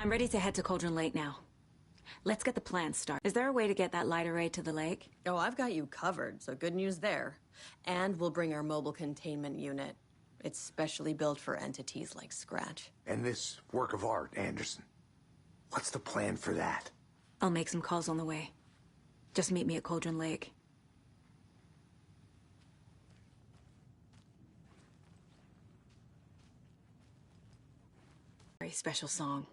I'm ready to head to Cauldron Lake now. Let's get the plan started. Is there a way to get that light array to the lake? Oh, I've got you covered, so good news there. And we'll bring our mobile containment unit. It's specially built for entities like Scratch. And this work of art, Anderson. What's the plan for that? I'll make some calls on the way. Just meet me at Cauldron Lake. Very special song.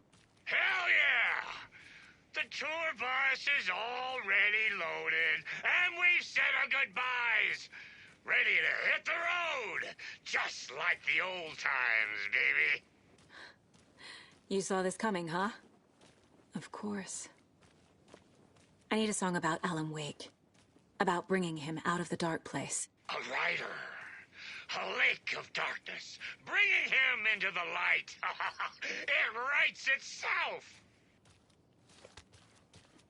Hell yeah! The tour bus is already loaded, and we've said our goodbyes. Ready to hit the road, just like the old times, baby. You saw this coming, huh? Of course. I need a song about Alan Wake. About bringing him out of the dark place. A rider. A lake of darkness. Bringing him into the light. It writes itself.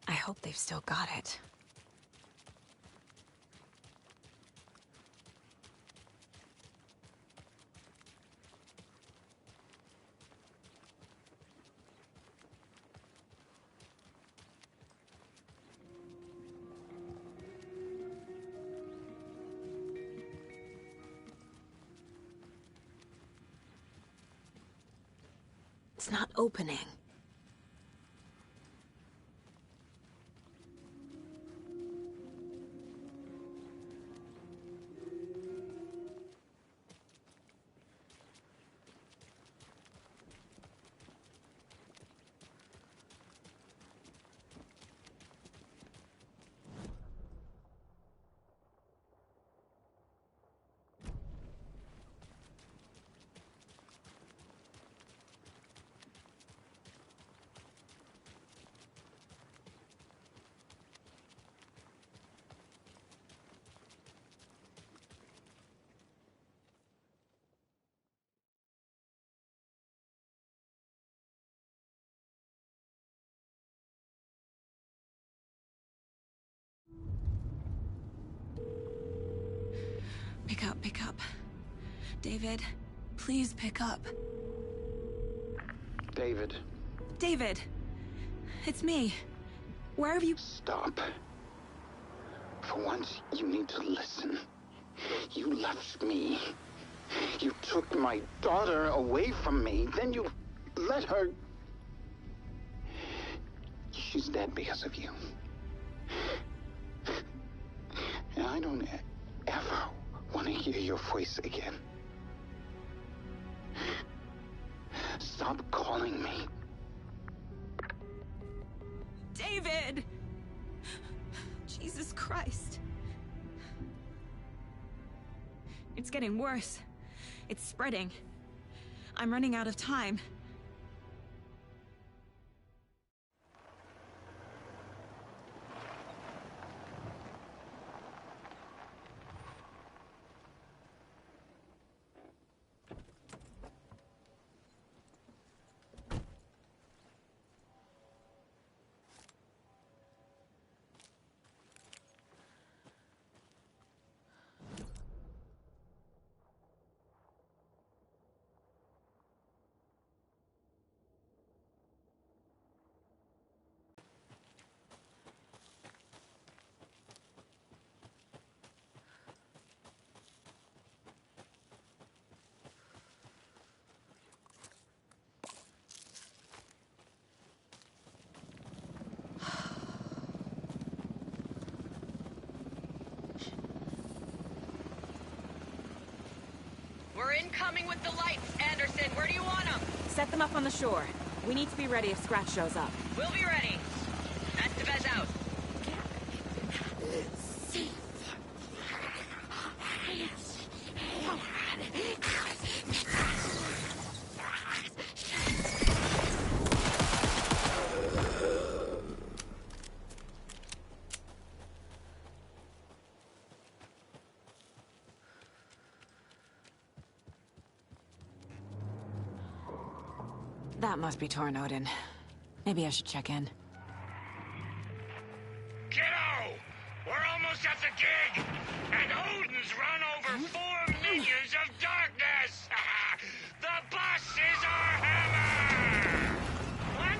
I hope they've still got it. It's not opening. Pick up. David, please pick up. David. David! It's me. Where have you... Stop. For once, you need to listen. You left me. You took my daughter away from me. Then you let her... She's dead because of you. And I don't ever want to hear your voice again. Stop calling me. David! Jesus Christ. It's getting worse. It's spreading. I'm running out of time. We're incoming with the lights, Anderson. Where do you want them? Set them up on the shore. We need to be ready if Scratch shows up. We'll be ready. Estevez out. That must be Tornodin. Maybe I should check in. Kiddo! We're almost at the gig! And Odin's run over 4 minions of darkness! The bus is our hammer! One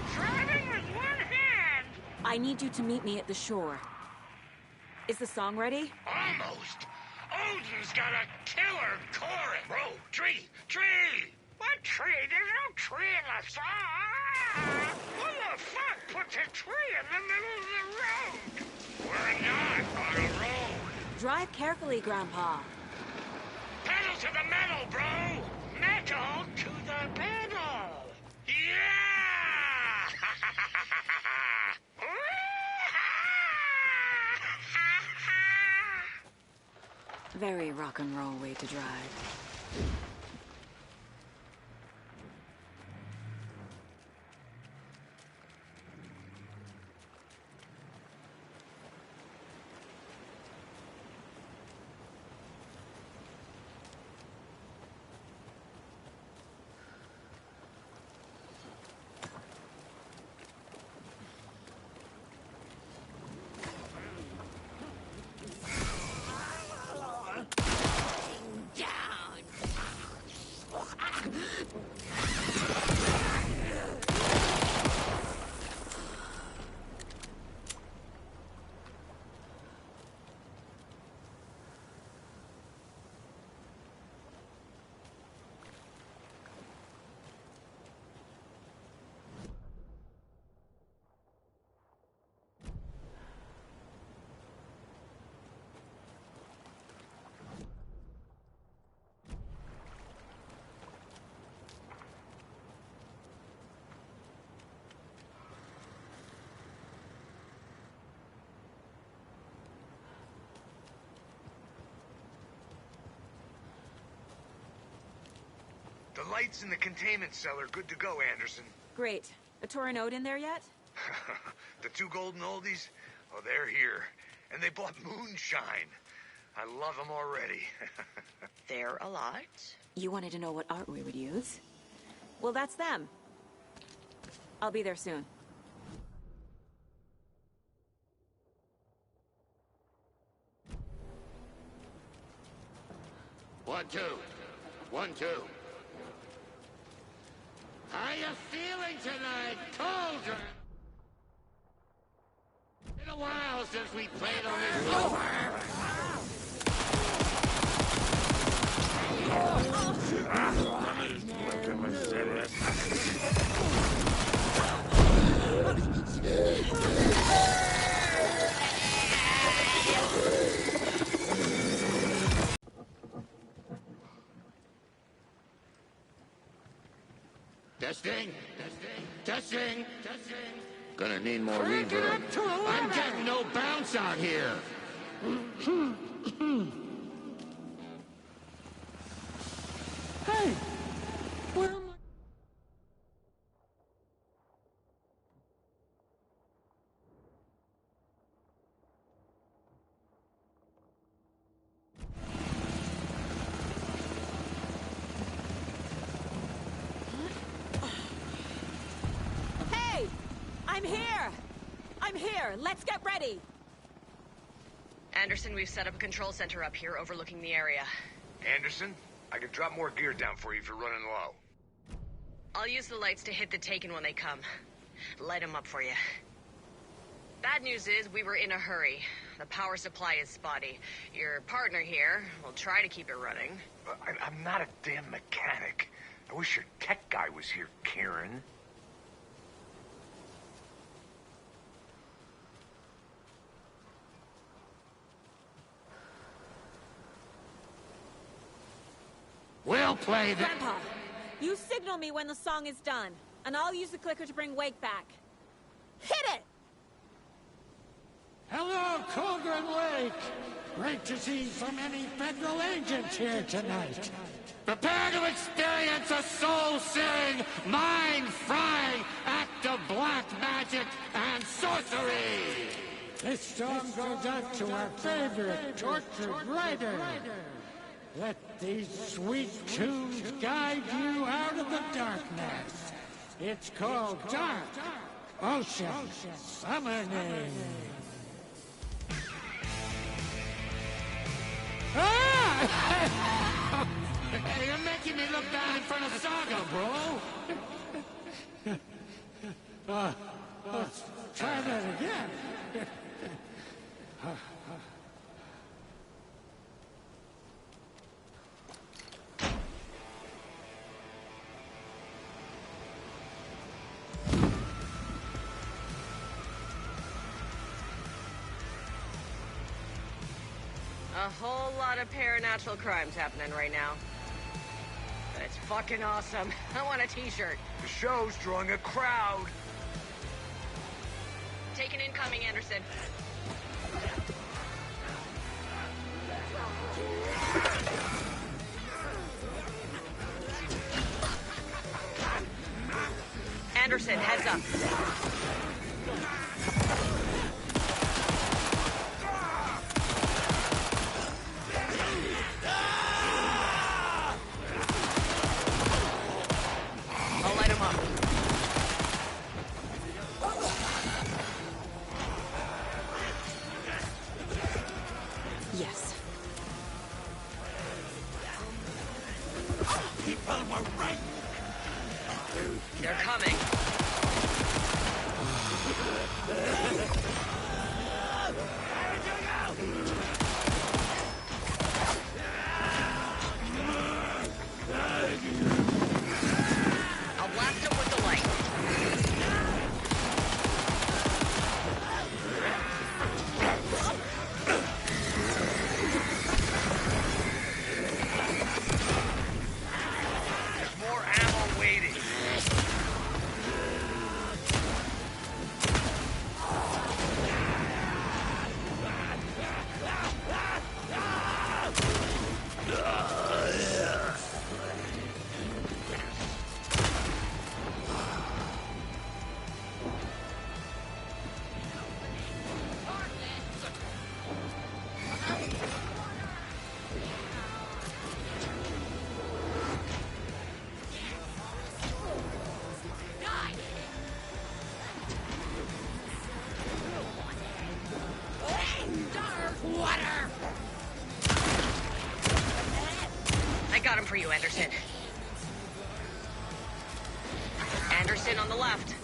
I need you to meet me at the shore. Is the song ready? Almost. Odin's got a killer chorus. Bro, tree! What tree? There's no tree in the song. Who the fuck puts a tree in the middle of the road? We're not on a road. Drive carefully, Grandpa. Pedal to the metal, bro! Metal to the pedal! Yeah! Very rock and roll way to drive. The lights in the containment cell are good to go, Anderson. Great. A Torinode in there yet? The two golden oldies? Oh, they're here. And they bought moonshine. I love them already. They're a lot. You wanted to know what art we would use? Well, that's them. I'll be there soon. One, two. 1, 2. How you feeling tonight, Cauldron? Been a while since we played on this Testing. Gonna need more reverb. I'm getting no bounce out here. Hey! Where am I? Hey! I'm here! Let's get ready! Anderson, we've set up a control center up here overlooking the area. Anderson, I can drop more gear down for you if you're running low. I'll use the lights to hit the Taken when they come. Light them up for you. Bad news is we were in a hurry. The power supply is spotty. Your partner here will try to keep it running. I'm not a damn mechanic. I wish your tech guy was here, Karen. We'll play the... Grandpa, you signal me when the song is done, and I'll use the clicker to bring Wake back. Hit it! Hello, Cauldron Lake! Great to see so many federal agents here tonight. Prepare to experience a soul-searing, mind-frying act of black magic and sorcery! This song goes out to our favorite tortured writer. Let these sweet tunes guide you out of the darkness. It's called Dark Ocean Summoning. Ah! Hey, you're making me look bad in front of Saga, bro! Let's try that again. A whole lot of paranatural crimes happening right now. But it's fucking awesome. I want a t-shirt. The show's drawing a crowd. Taken incoming, Anderson. Anderson, heads up. I'll light him up. Yes. People were right. They're coming. I'll blast him with the light. There's more ammo waiting. I got him for you, Anderson. Anderson on the left.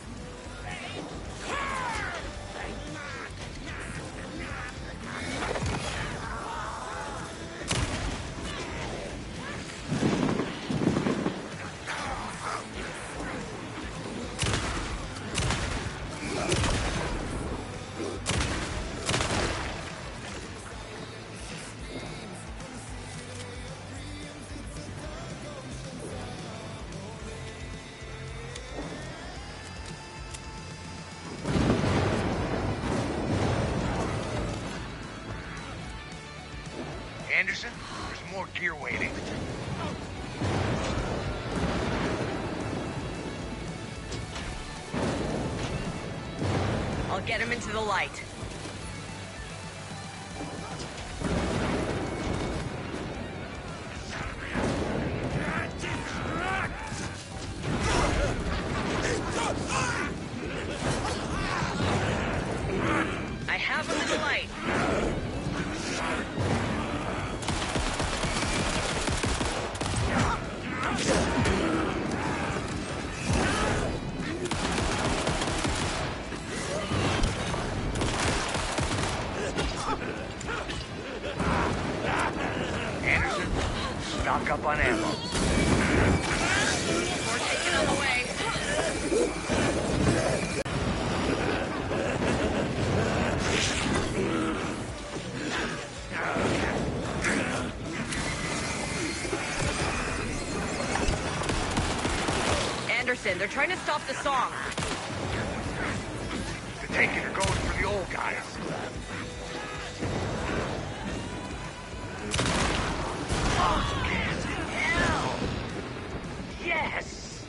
Anderson, there's more gear waiting. I'll get him into the light. I have him in the light. Anderson, stock up on ammo. More taken on the way. Anderson, they're trying to stop the song. The taking are going for the old guys. Fucking hell! Yes!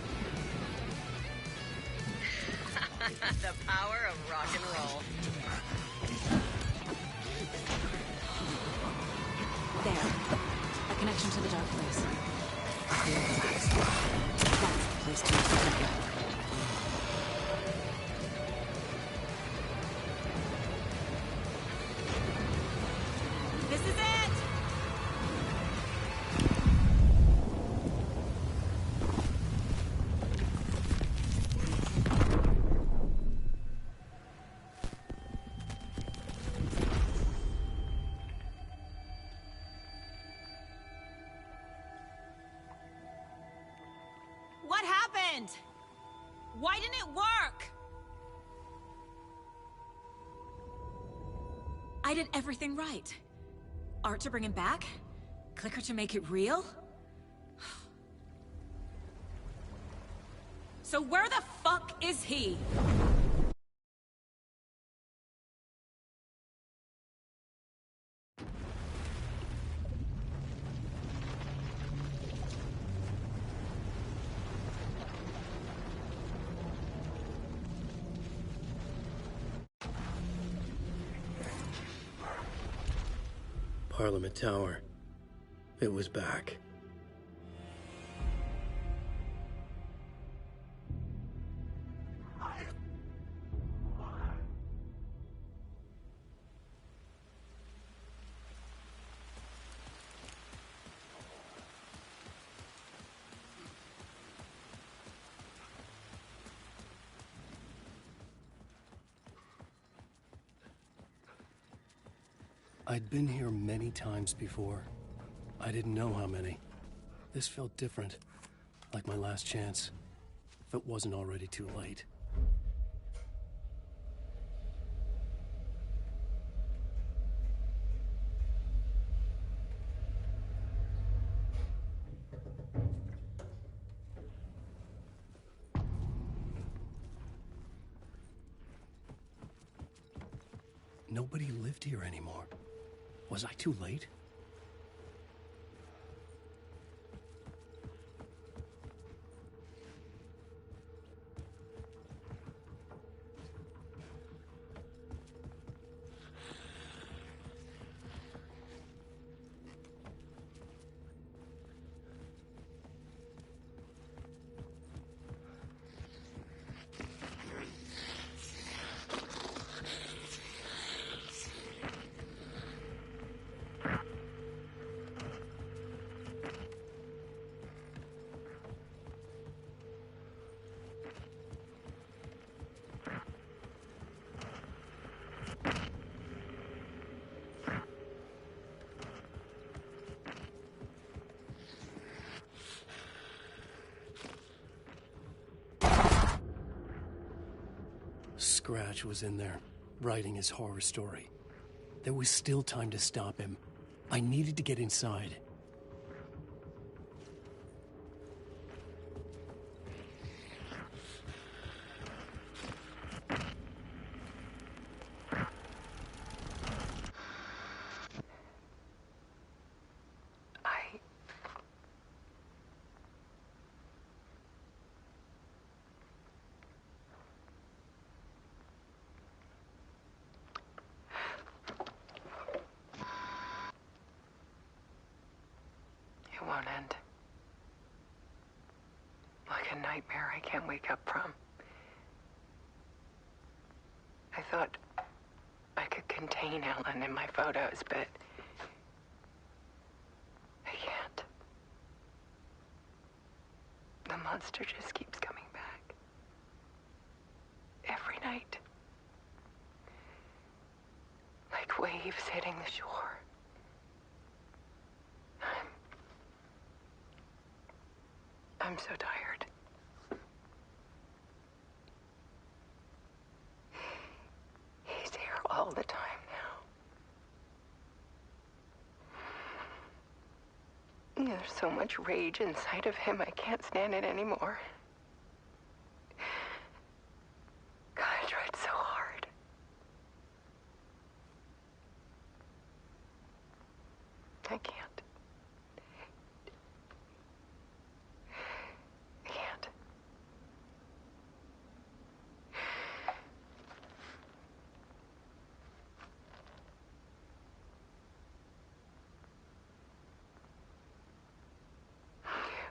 The power of rock and roll. There. A connection to the dark place. That's the place to make it. This is it! What happened? Why didn't it work? I did everything right. Art to bring him back? Clicker to make it real? So where the fuck is he? Parliament Tower. It was back. I'd been here many times before. I didn't know how many. This felt different, like my last chance, if it wasn't already too late. Nobody lived here anymore. Was I too late? Scratch was in there, writing his horror story. There was still time to stop him. I needed to get inside. It won't end. Like a nightmare I can't wake up from. I thought I could contain Ellen in my photos, but I can't. The monster just keeps coming back. Every night. Like waves hitting the shore. I'm so tired. He's here all the time now. There's so much rage inside of him, I can't stand it anymore. God, I tried so hard. I can't.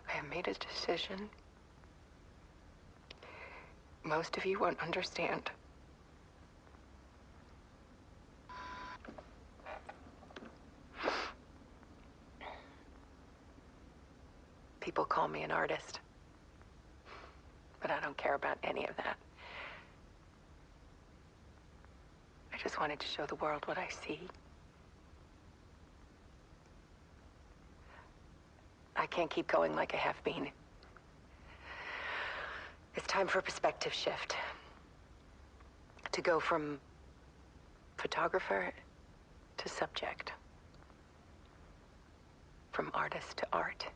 I have made a decision. Most of you won't understand. People call me an artist, but I don't care about any of that. I just wanted to show the world what I see. I can't keep going like I have been. It's time for a perspective shift. To go from photographer to subject. from artist to art.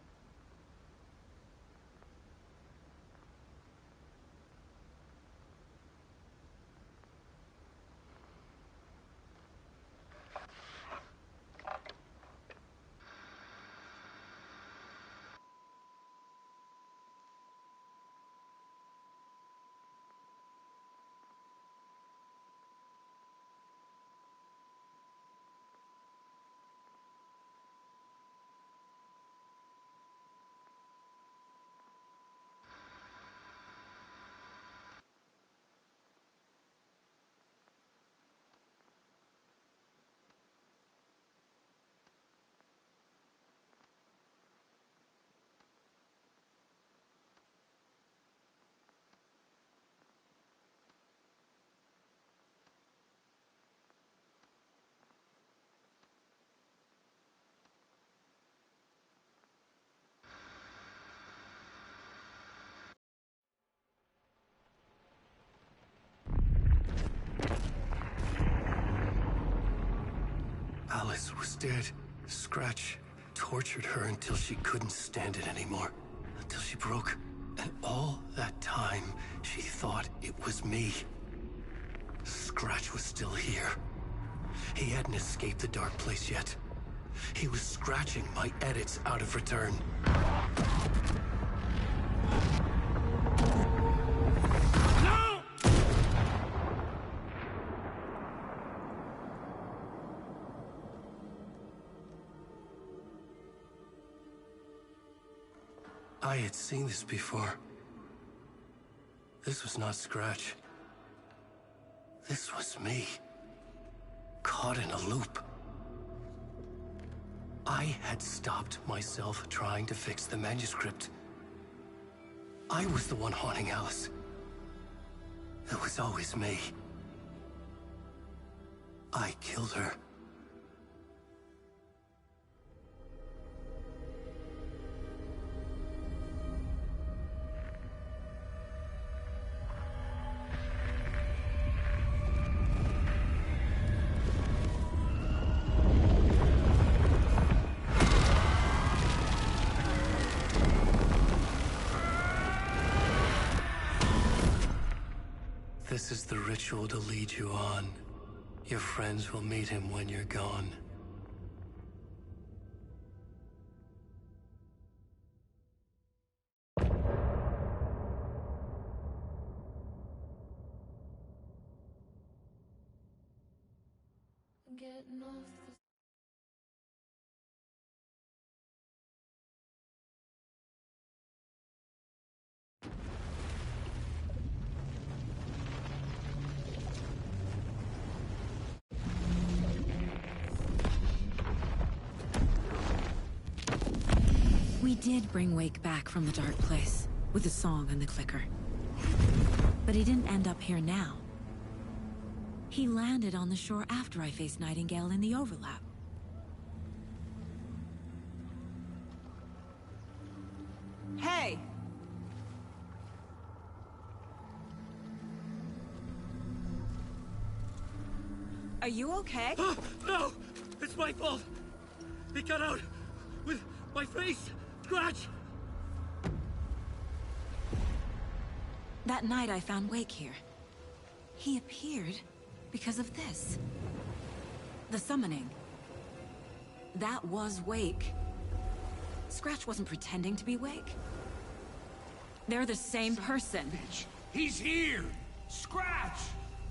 Alice was dead. Scratch tortured her until she couldn't stand it anymore. Until she broke. And all that time, she thought it was me. Scratch was still here. He hadn't escaped the dark place yet. He was scratching my edits out of return. No! I had seen this before. This was not Scratch. This was me. Caught in a loop. I had stopped myself trying to fix the manuscript. I was the one haunting Alice. It was always me. I killed her. This is the ritual to lead you on. Your friends will meet him when you're gone. Getting off the We did bring Wake back from the dark place, with the song and the clicker. But he didn't end up here now. He landed on the shore after I faced Nightingale in the overlap. Hey! Are you okay? No! It's my fault! It got out with my face! Scratch! That night I found Wake here. He appeared because of this. The summoning. That was Wake. Scratch wasn't pretending to be Wake. They're the same person. Bitch! He's here! Scratch!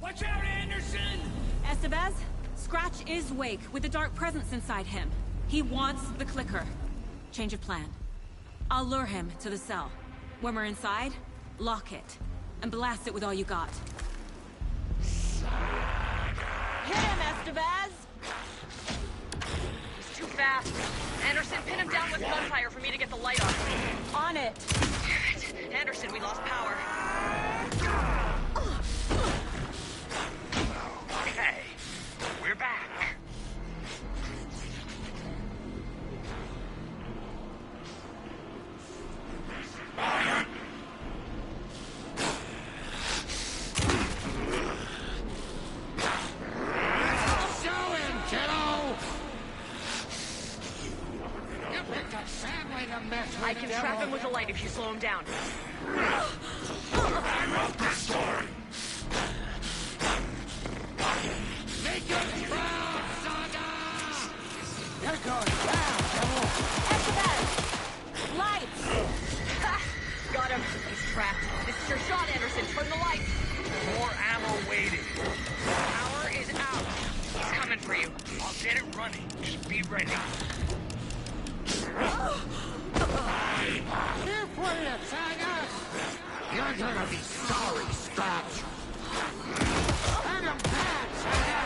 Watch out, Anderson! Estevez, Scratch is Wake with the dark presence inside him. He wants the clicker. Change of plan. I'll lure him to the cell. When we're inside, lock it. And blast it with all you got. Hit him, Estevez! He's too fast. Anderson, pin him down with gunfire for me to get the light off. On it! Damn it. Anderson, we lost power. Okay, we're back. Show him, kiddo! You pick I can trap him with a light if you slow him down. I wrote this story. Make us proud, Saga! You're going down, devil! Esteban! Lights! Ha! Got him. He's trapped. This is your shot, Anderson. Turn the lights. More ammo waiting. Power is out. He's coming for you. I'll get it running. Just be ready. Here for you, Saga! You're gonna be sorry, Scratch. Hurt him bad, Saga!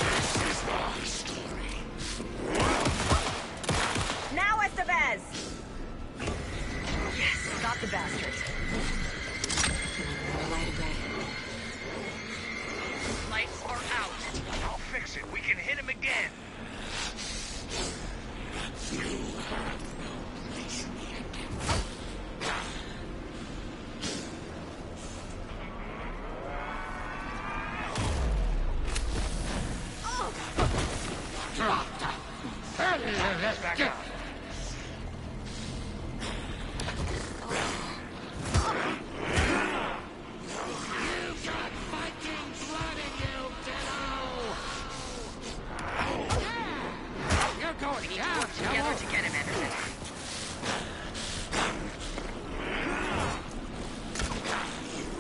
This is my story. Now, Estevez! Yes, got the bastard. Right away. Lights are out. I'll fix it. We can hit him again. Back out. You've got Viking blood in you, Ditto! You're going We need to down, work together devil! to get him, Anderson.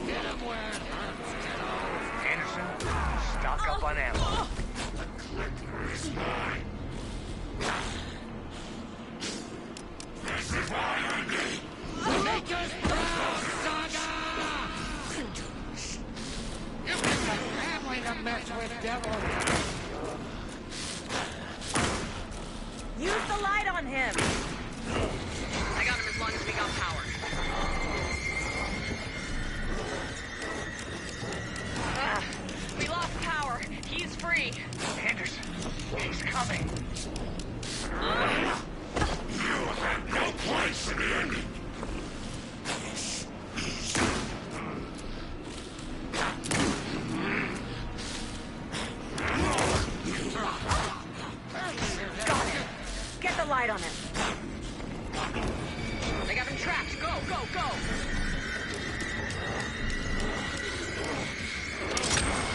Get him where it hurts, Ditto! Anderson, stock up on ammo. Clicker is mine. This is why I'm here. Make us proud, Saga! You've got a family to mess with, devil! Use the light on him! I got him as long as we got power. We lost power. He's free. Anderson, he's coming. You have no place in the ending. Got him! Get the light on him! They got him trapped. Go, go, go!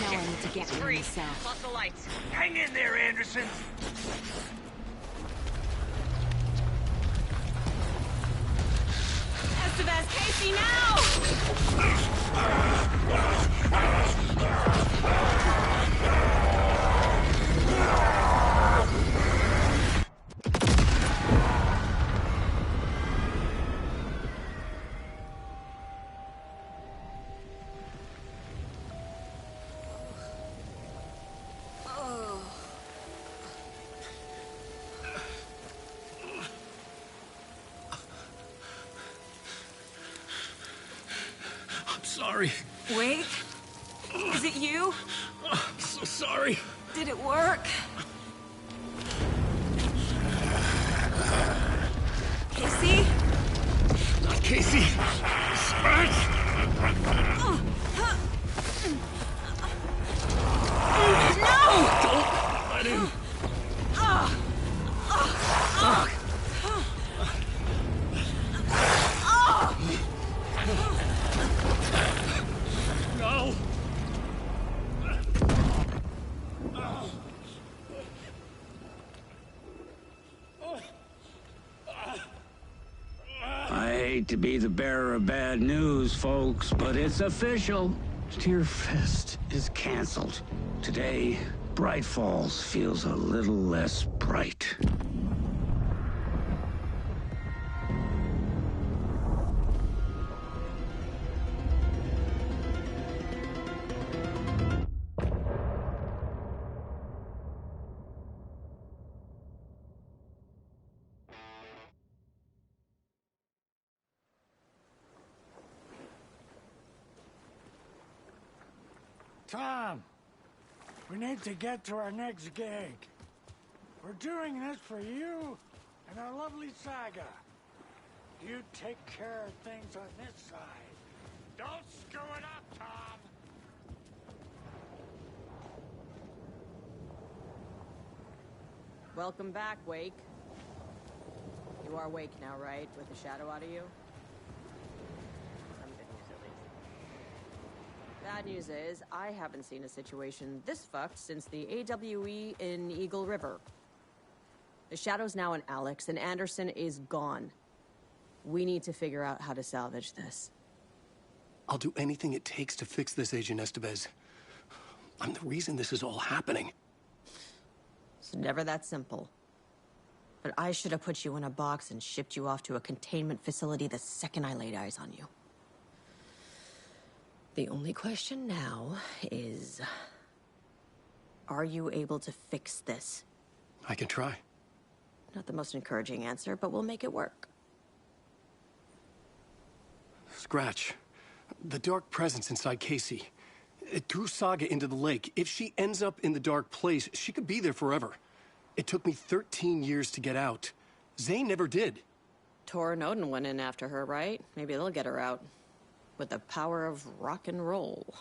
Now I need to get He's rid free. of myself. Plus the lights. Hang in there, Anderson. Estevez, Casey, now! I'm sorry. Wake? Is it you? I'm so sorry. Did it work? Casey? Not Casey. Scratch! No! Don't let him. No! I hate to be the bearer of bad news, folks, but it's official. Tearfest is canceled. Today, Bright Falls feels a little less bright. Tom, we need to get to our next gig. We're doing this for you and our lovely Saga. You take care of things on this side. Don't screw it up, Tom! Welcome back, Wake. You are awake now, right? With the shadow out of you? Some good news, at least. Bad news is, I haven't seen a situation this fucked since the AWE in Eagle River. The shadow's now in Alex, and Anderson is gone. We need to figure out how to salvage this. I'll do anything it takes to fix this, Agent Estevez. I'm the reason this is all happening. It's never that simple. But I should have put you in a box and shipped you off to a containment facility the second I laid eyes on you. The only question now is... are you able to fix this? I can try. Not the most encouraging answer, but we'll make it work. Scratch. The dark presence inside Casey. It threw Saga into the lake. If she ends up in the dark place, she could be there forever. It took me 13 years to get out. Zane never did. Tor and Odin went in after her, right? Maybe they'll get her out. With the power of rock and roll.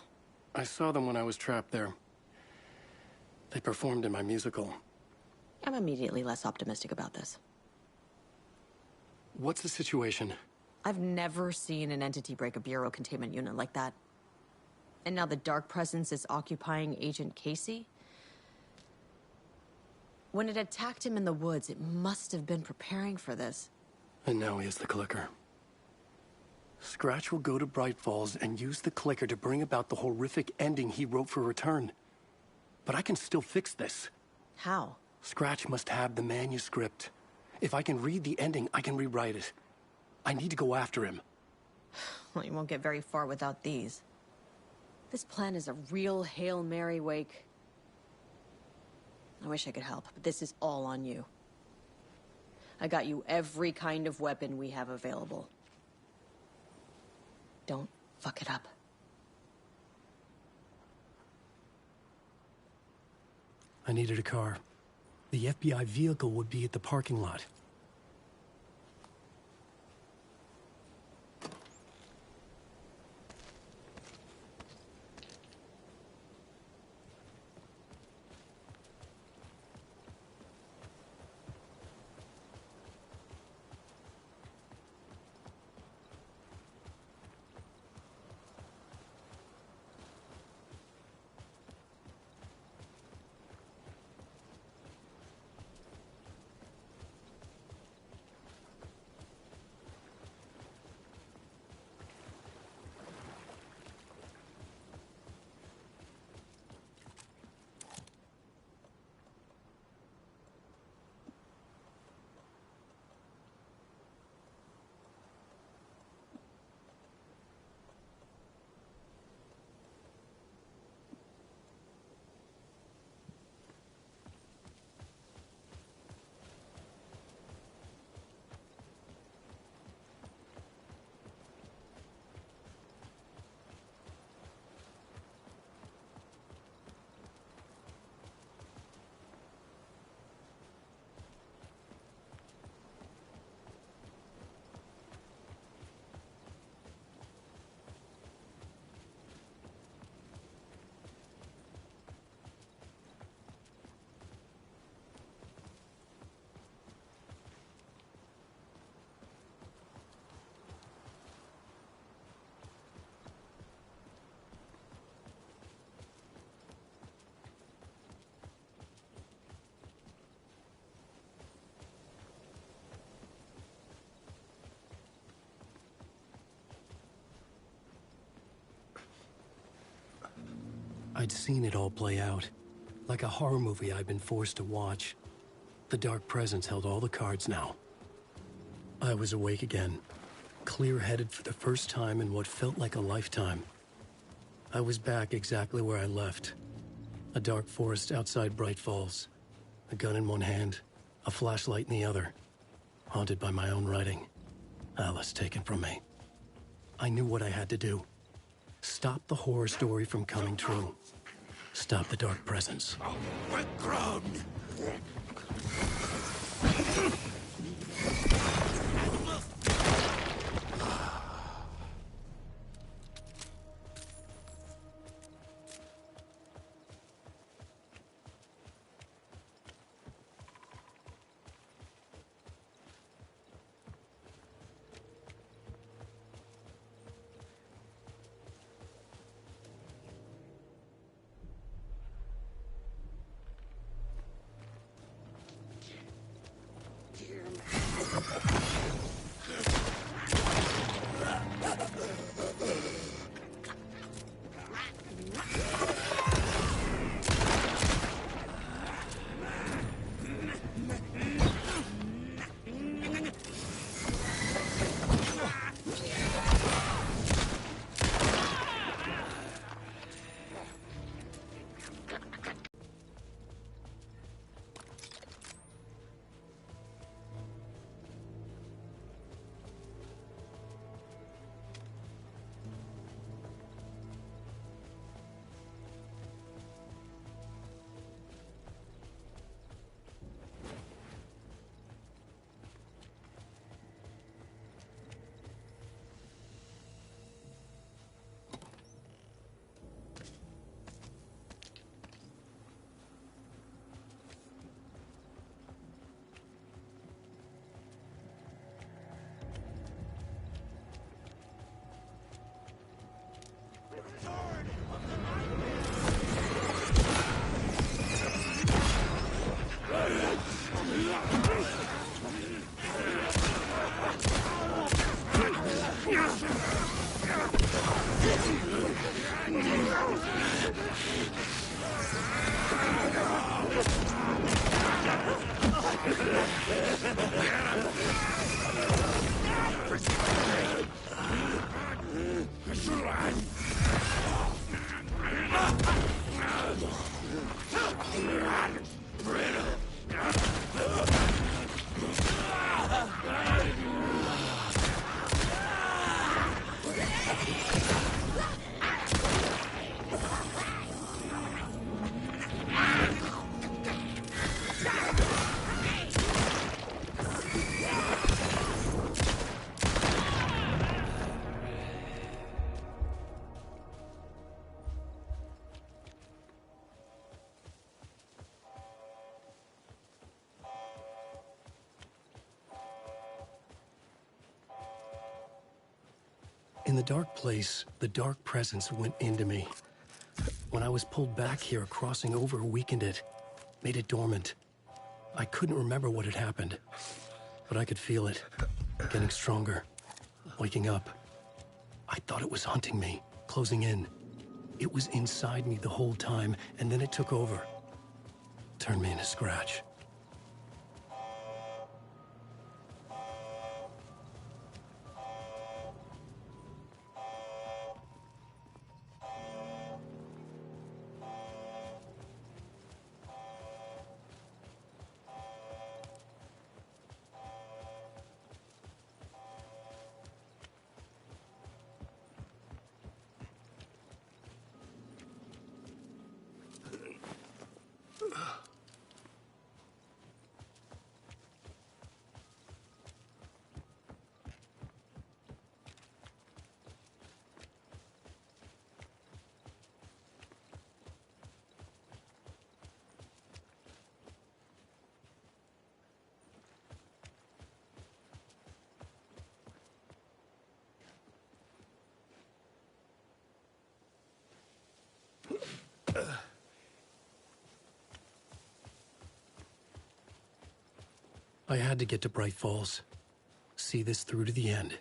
I saw them when I was trapped there. They performed in my musical. I'm immediately less optimistic about this. What's the situation? I've never seen an entity break a Bureau containment unit like that. And now the Dark Presence is occupying Agent Casey? When it attacked him in the woods, it must have been preparing for this. And now he has the clicker. Scratch will go to Bright Falls and use the clicker to bring about the horrific ending he wrote for Return. But I can still fix this. How? Scratch must have the manuscript. If I can read the ending, I can rewrite it. I need to go after him. Well, you won't get very far without these. This plan is a real Hail Mary, Wake. I wish I could help, but this is all on you. I got you every kind of weapon we have available. Don't fuck it up. I needed a car. The FBI vehicle would be at the parking lot. I'd seen it all play out. Like a horror movie I'd been forced to watch. The Dark Presence held all the cards now. I was awake again, clear-headed for the first time in what felt like a lifetime. I was back exactly where I left. A dark forest outside Bright Falls. A gun in one hand, a flashlight in the other. Haunted by my own writing. Alice taken from me. I knew what I had to do. Stop the horror story from coming true. Stop the Dark Presence. We're grown! the dark place, the dark presence went into me. When I was pulled back here, crossing over weakened it, made it dormant. I couldn't remember what had happened, but I could feel it, getting stronger, waking up. I thought it was hunting me, closing in. It was inside me the whole time, and then it took over. Turned me into Scratch. I had to get to Bright Falls. See this through to the end.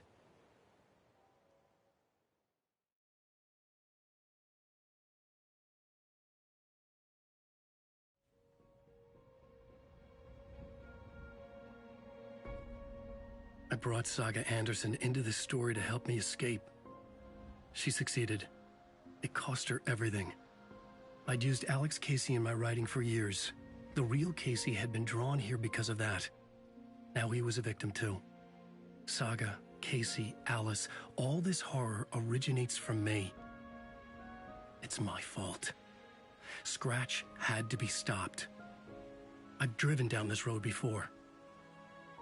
I brought Saga Anderson into this story to help me escape. She succeeded. It cost her everything. I'd used Alex Casey in my writing for years. The real Casey had been drawn here because of that. Now he was a victim too. Saga, Casey, Alice, all this horror originates from me. It's my fault. Scratch had to be stopped. I've driven down this road before.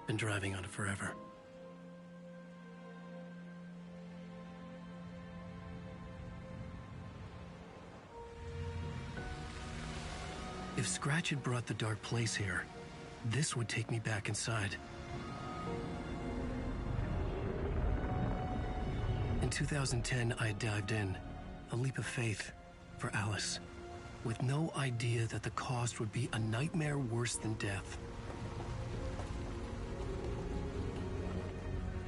Been driving on it forever. If Scratch had brought the dark place here, this would take me back inside. In 2010, I dived in, a leap of faith for Alice, with no idea that the cost would be a nightmare worse than death.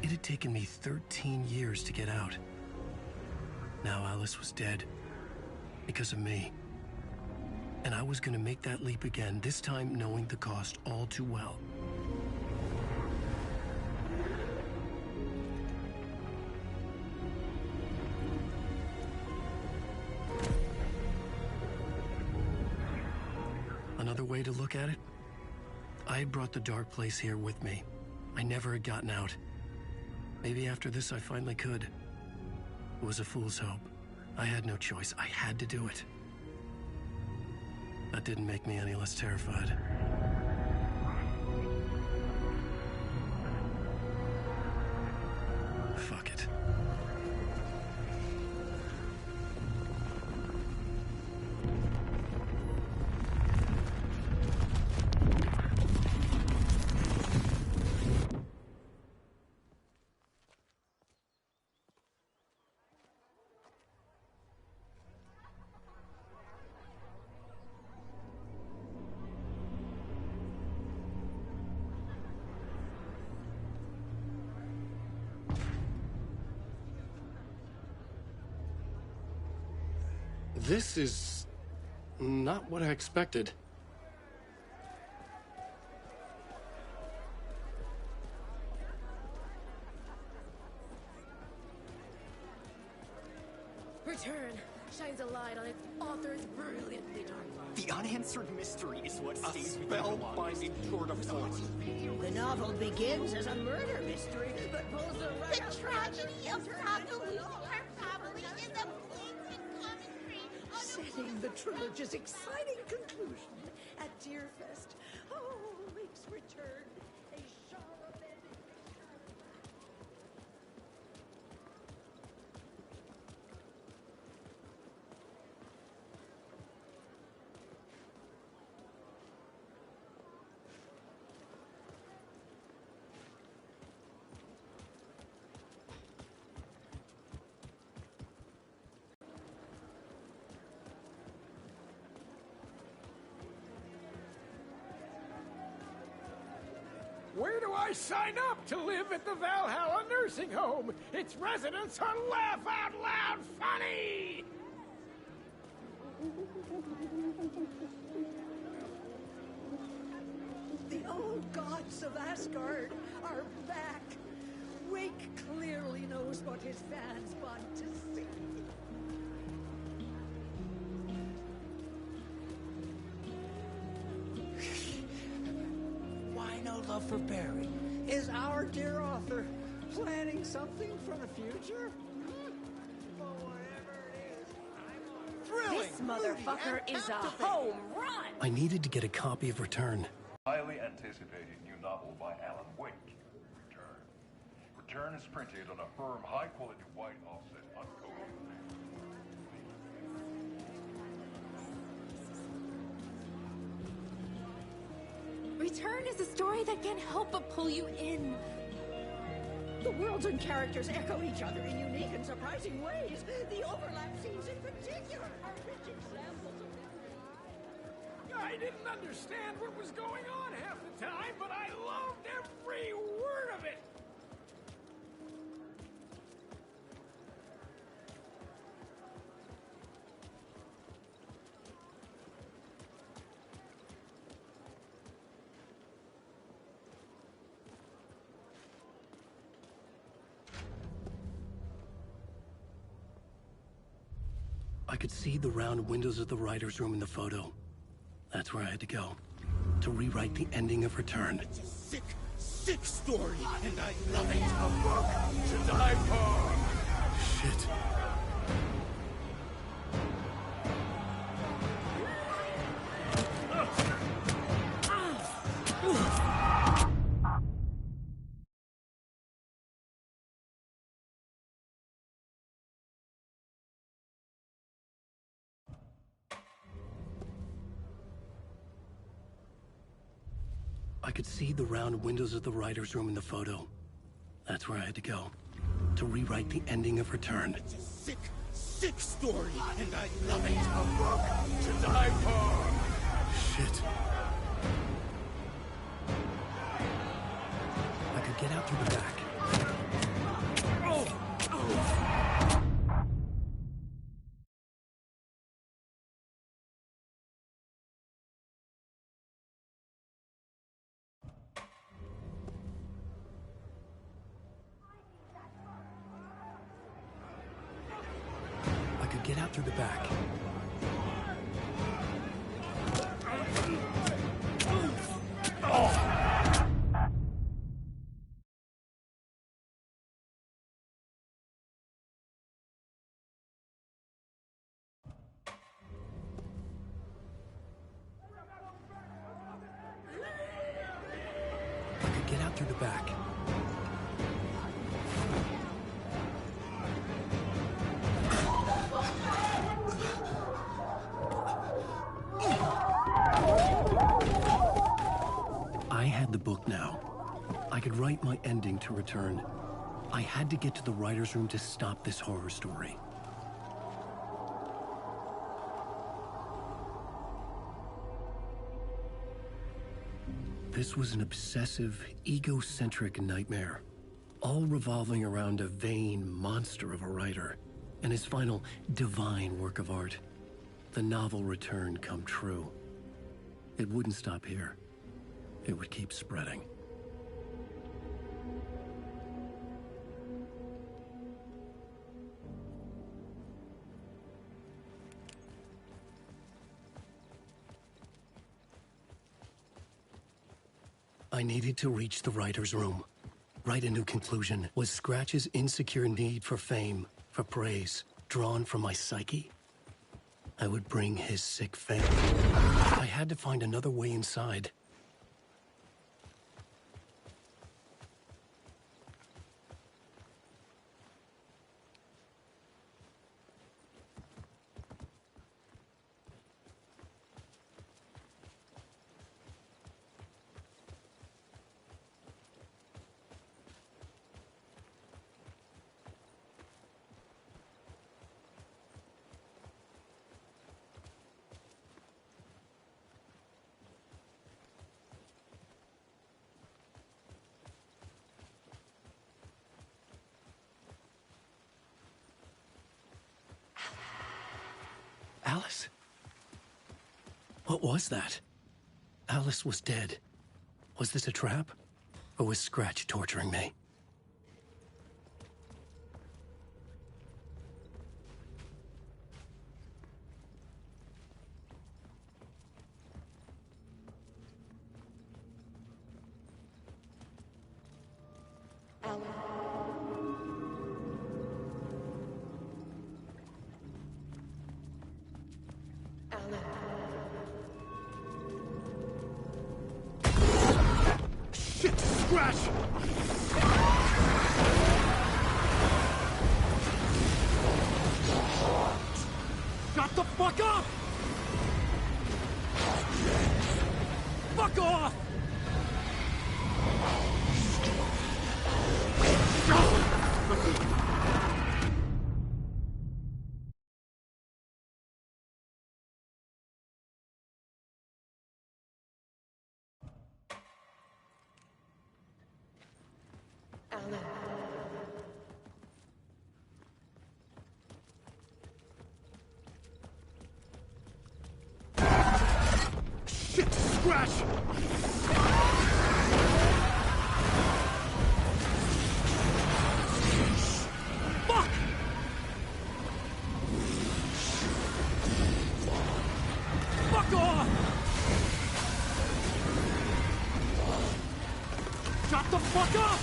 It had taken me 13 years to get out. Now Alice was dead, because of me. And I was gonna make that leap again, this time knowing the cost all too well. Another way to look at it? I had brought the dark place here with me. I never had gotten out. Maybe after this I finally could. It was a fool's hope. I had no choice. I had to do it. That didn't make me any less terrified. Fuck it. This is not what I expected. Return shines a light on its author's brilliantly dark. The unanswered mystery is what stays with you. Spellbinding tour de force. The novel begins as a murder mystery, but pulls a right The tragedy of Papa losing her family is a blatant commentary on setting the trilogy's exciting conclusion at Deerfest. Oh, Wake's return. A genre-bending Where do I sign up to live at the Valhalla nursing home? Its residents are laugh out loud funny! The old gods of Asgard are back. Wake clearly knows what his fans want to see. Why no love for Barry? Is our dear author planning something for the future? This motherfucker is a home run! I needed to get a copy of Return. Highly anticipated new novel by Alan Wake, Return. Return is printed on a firm, high-quality white offset uncoated. Return is a story that can't help but pull you in. The worlds and characters echo each other in unique and surprising ways. The overlap scenes in particular are rich examples of... I didn't understand what was going on half the time, but I loved every word of it! I could see the round windows of the writer's room in the photo. That's where I had to go. To rewrite the ending of Return. It's a sick, sick story, and I love it. A book to die for! Shit. I could see the round windows of the writer's room in the photo. That's where I had to go. To rewrite the ending of Return. It's a sick, sick story, and I love it. A book to die for! Shit. I could get out through the back. I could get out through the back. I could get out through the back. I had the book now. I could write my ending to Return. I had to get to the writer's room to stop this horror story. This was an obsessive, egocentric nightmare, all revolving around a vain monster of a writer and his final divine work of art, the novel Return come true. It wouldn't stop here. It would keep spreading. I needed to reach the writer's room. Write a new conclusion. Was Scratch's insecure need for fame, for praise, drawn from my psyche? I would bring his sick fame. I had to find another way inside. Alice? What was that? Alice was dead. Was this a trap? Or was Scratch torturing me? Shit! Scratch! Shut the fuck up! Fuck off! Shit! Scratch! Fuck! Fuck off! Shut the fuck up!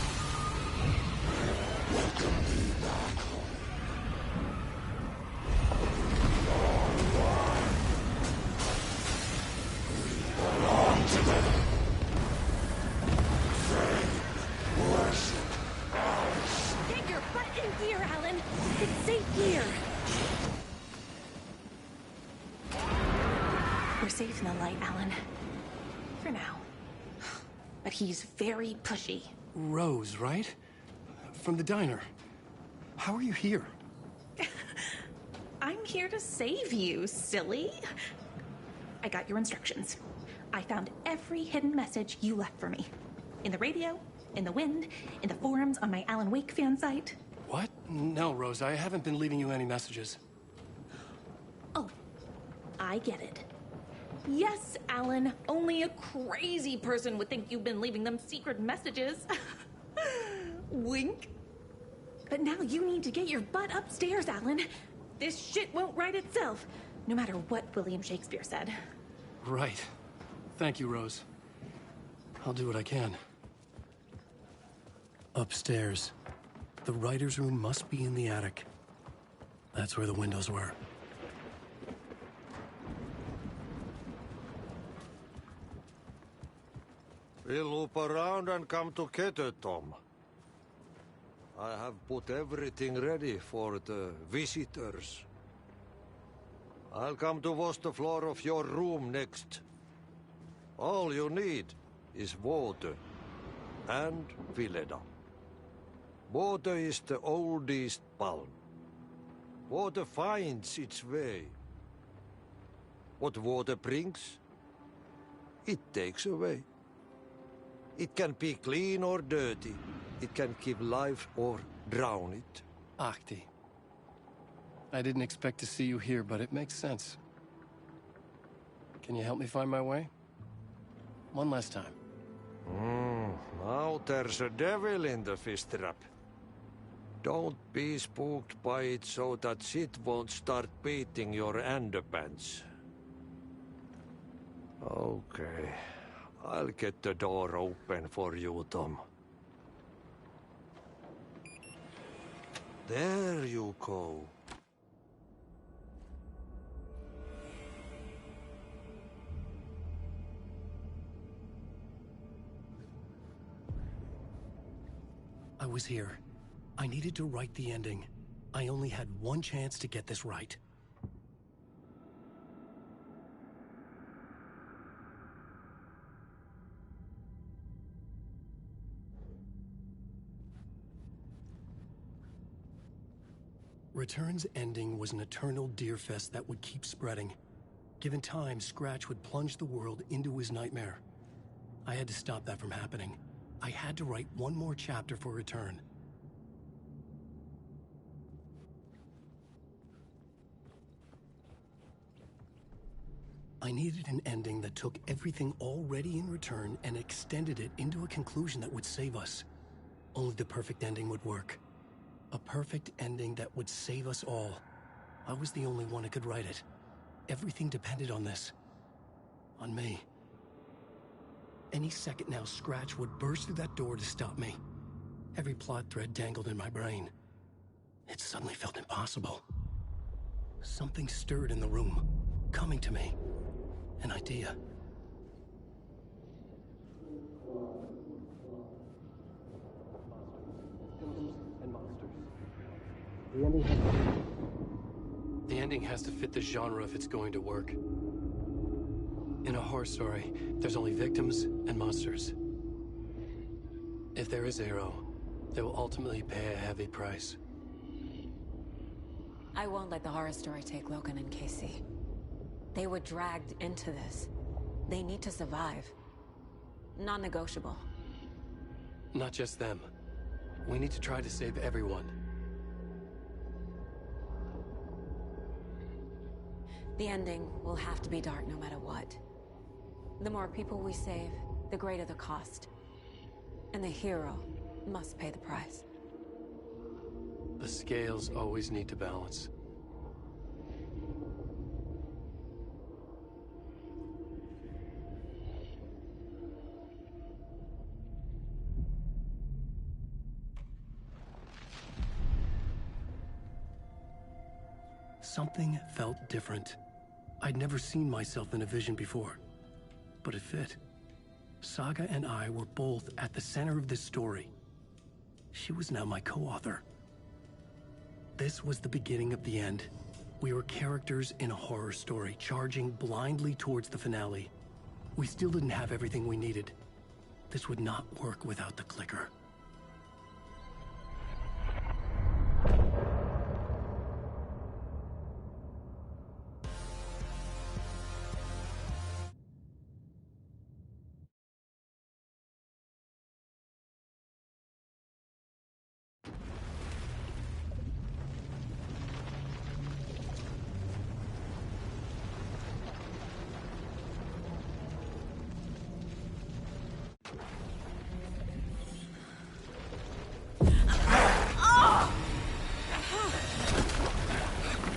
Get your butt in gear, Alan. It's safe here. We're safe in the light, Alan. For now. But he's very pushy. Rose, right? From the diner. How are you here? I'm here to save you, silly. I got your instructions. I found every hidden message you left for me. In the radio, in the wind, in the forums on my Alan Wake fan site. What? No, Rose, I haven't been leaving you any messages. Oh, I get it. Yes, Alan, only a crazy person would think you've been leaving them secret messages. Wink. But now you need to get your butt upstairs, Alan. This shit won't right itself, no matter what William Shakespeare said. Right. Thank you, Rose. I'll do what I can. Upstairs. The writer's room must be in the attic. That's where the windows were. We'll loop around and come together, Tom. I have put everything ready for the visitors. I'll come to wash the floor of your room next. All you need is water and Vileda. Water is the oldest palm. Water finds its way. What water brings, it takes away. It can be clean or dirty. It can give life or drown it. Ahti. I didn't expect to see you here, but it makes sense. Can you help me find my way? One last time. Now there's a devil in the fish trap. Don't be spooked by it so that shit won't start beating your underpants. Okay. I'll get the door open for you, Tom. There you go. I was here. I needed to write the ending. I only had one chance to get this right. Return's ending was an eternal deerfest that would keep spreading. Given time, Scratch would plunge the world into his nightmare. I had to stop that from happening. I had to write one more chapter for Return. I needed an ending that took everything already in return and extended it into a conclusion that would save us. Only the perfect ending would work. A perfect ending that would save us all. I was the only one who could write it. Everything depended on this. On me. Any second now, Scratch would burst through that door to stop me. Every plot thread dangled in my brain. It suddenly felt impossible. Something stirred in the room, coming to me. An idea. The ending has to fit the genre if it's going to work. In a horror story, there's only victims and monsters. If there is a hero, they will ultimately pay a heavy price. I won't let the horror story take Logan and Casey. They were dragged into this. They need to survive. Non-negotiable. Not just them. We need to try to save everyone. The ending will have to be dark no matter what. The more people we save, the greater the cost. And the hero must pay the price. The scales always need to balance. Something felt different. I'd never seen myself in a vision before, but it fit. Saga and I were both at the center of this story. She was now my co-author. This was the beginning of the end. We were characters in a horror story, charging blindly towards the finale. We still didn't have everything we needed. This would not work without the clicker.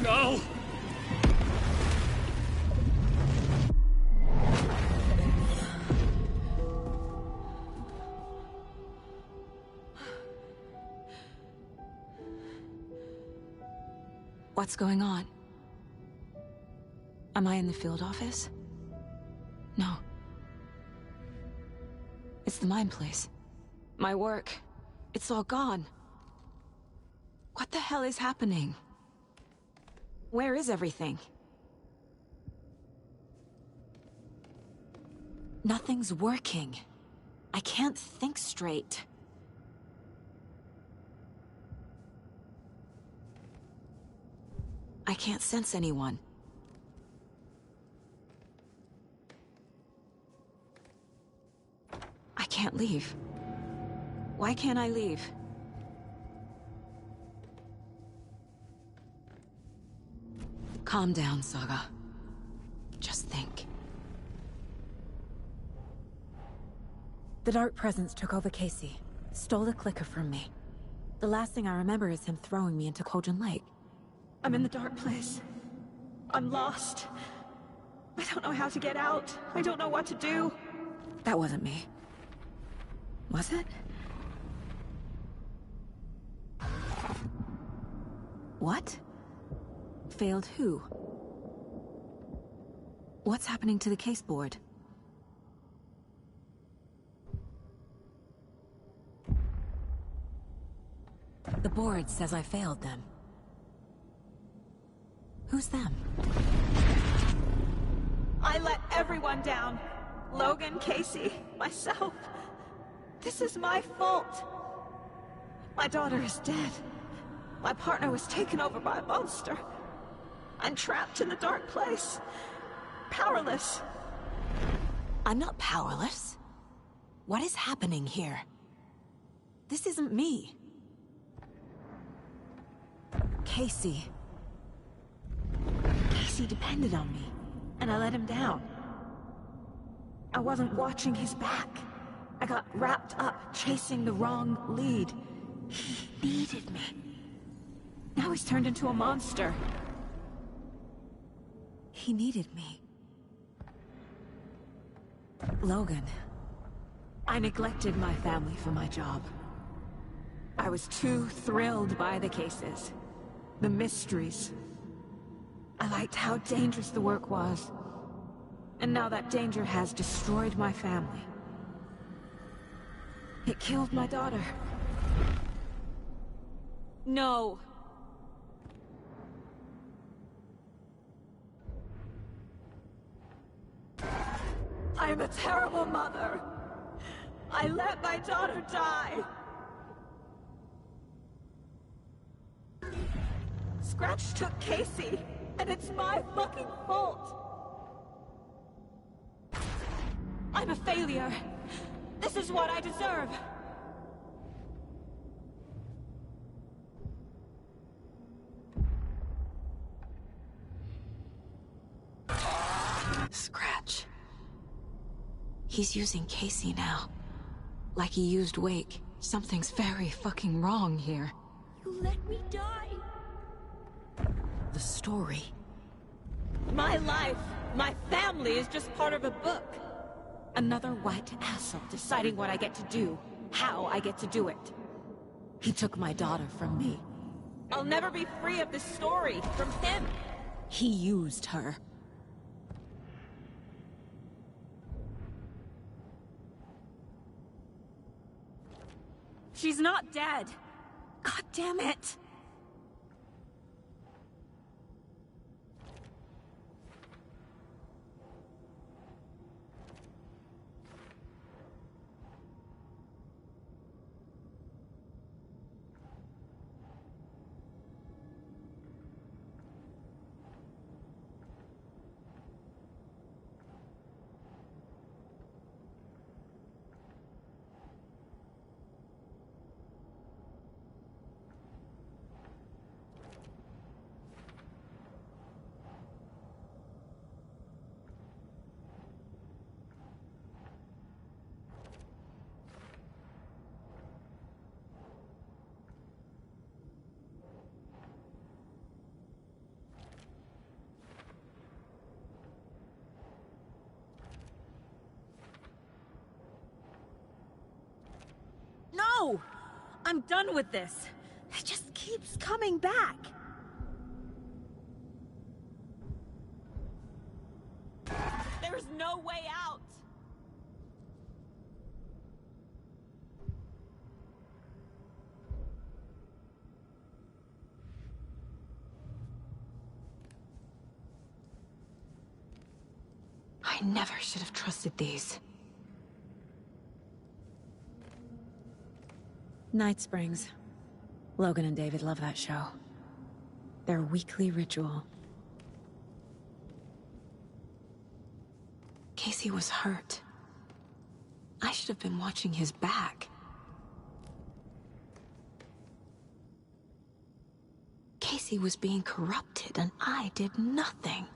No! What's going on? Am I in the field office? No. It's the mine place. My work. It's all gone. What the hell is happening? Where is everything? Nothing's working. I can't think straight. I can't sense anyone. I can't leave. Why can't I leave? Calm down, Saga. Just think. The Dark Presence took over Casey, stole the clicker from me. The last thing I remember is him throwing me into Cauldron Lake. I'm in the dark place. I'm lost. I don't know how to get out. I don't know what to do. That wasn't me. Was it? What? Failed who? What's happening to the case board? The board says I failed them. Who's them? I let everyone down. Logan, Casey, myself. This is my fault. My daughter is dead. My partner was taken over by a monster. I'm trapped in the dark place. Powerless. I'm not powerless. What is happening here? This isn't me. Casey. Casey depended on me. and I let him down. I wasn't watching his back. I got wrapped up chasing the wrong lead. He needed me. Now he's turned into a monster. He needed me. Logan. I neglected my family for my job. I was too thrilled by the cases, the mysteries. I liked how dangerous the work was. And now that danger has destroyed my family. It killed my daughter. No. I am a terrible mother. I let my daughter die. Scratch took Casey, and it's my fucking fault. I'm a failure. This is what I deserve. Scratch. He's using Casey now. Like he used Wake. Something's very fucking wrong here. You let me die. The story. My life, my family is just part of a book. Another white asshole deciding what I get to do, how I get to do it. He took my daughter from me. I'll never be free of this story from him. He used her. She's not dead. God damn it. No! I'm done with this. It just keeps coming back. There's no way out. I never should have trusted these. Night Springs. Logan and David love that show. Their weekly ritual. Casey was hurt. I should have been watching his back. Casey was being corrupted and I did nothing.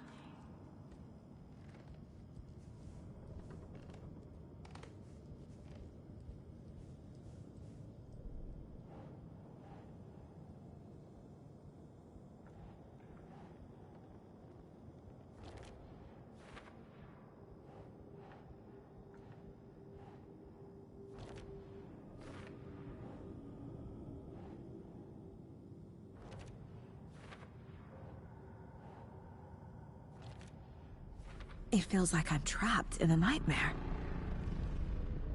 It feels like I'm trapped in a nightmare.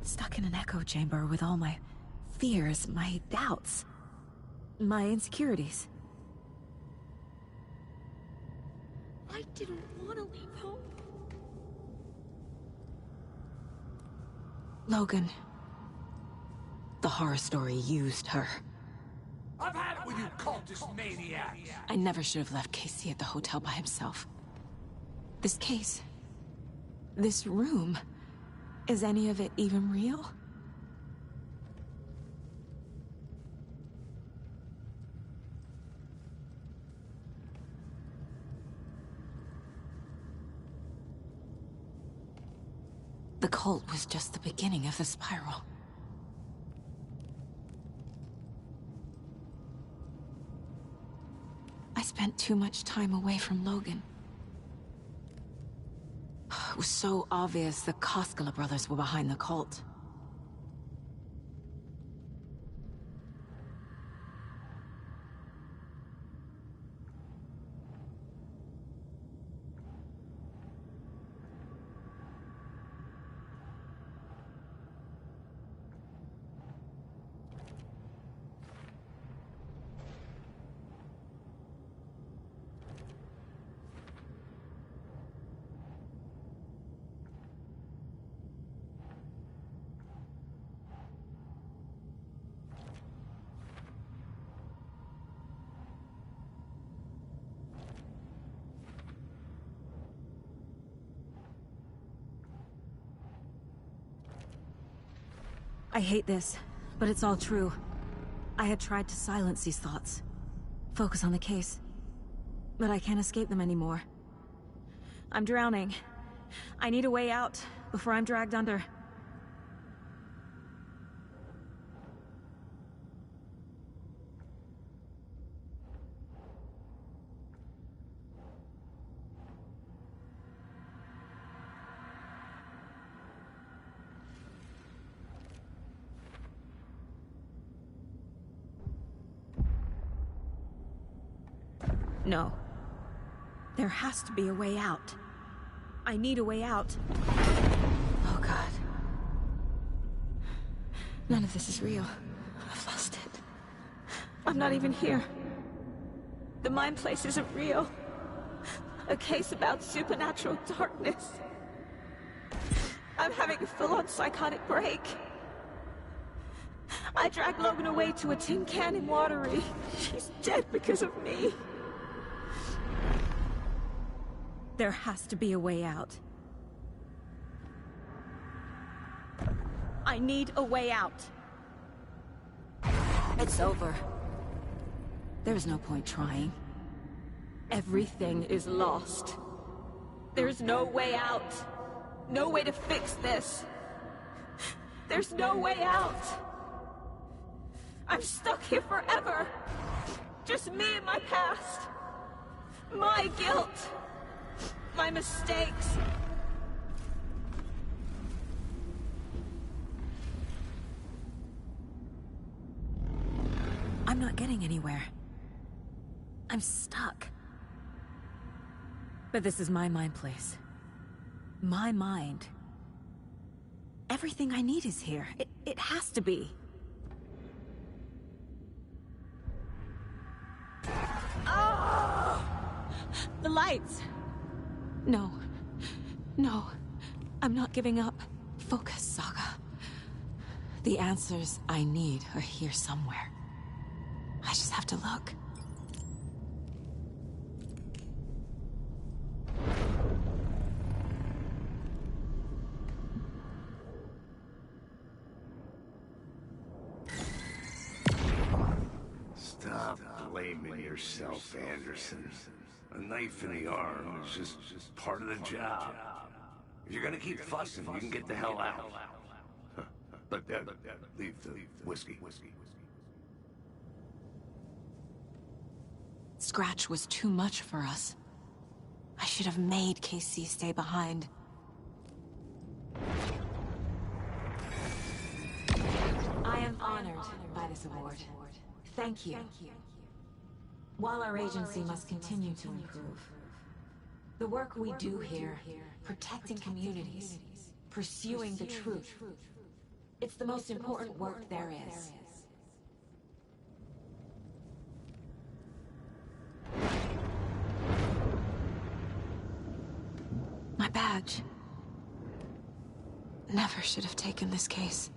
Stuck in an echo chamber with all my fears, my doubts, my insecurities. I didn't want to leave home. Logan. The horror story used her. I've had it with you cultist maniacs! I never should have left Casey at the hotel by himself. This case... this room... is any of it even real? The cult was just the beginning of the spiral. I spent too much time away from Logan. It was so obvious the Koskela brothers were behind the cult. I hate this, but it's all true. I had tried to silence these thoughts, focus on the case, but I can't escape them anymore. I'm drowning. I need a way out before I'm dragged under. No. There has to be a way out. I need a way out. Oh, God. None of this is real. I've lost it. I'm not even here. The mind place isn't real. A case about supernatural darkness. I'm having a full-on psychotic break. I dragged Logan away to a tin can in Watery. She's dead because of me. There has to be a way out. I need a way out. It's over. There's no point trying. Everything is lost. There's no way out. No way to fix this. There's no way out. I'm stuck here forever. Just me and my past. My guilt. My mistakes. I'm not getting anywhere. I'm stuck. But this is my mind place. My mind. Everything I need is here. It has to be. Oh! The lights! No. No. I'm not giving up. Focus, Saga. The answers I need are here somewhere. I just have to look. Stop blaming yourself, Anderson. A knife in the arm is just part of the job. If you're gonna keep fussing, you can get the hell out. But leave the whiskey. Scratch was too much for us. I should have made KC stay behind. I am honored by this award. Thank you. While our agency must continue to improve, the work we do here, protecting communities, pursuing the truth, it's the most important work there is. My badge. Never should have taken this case.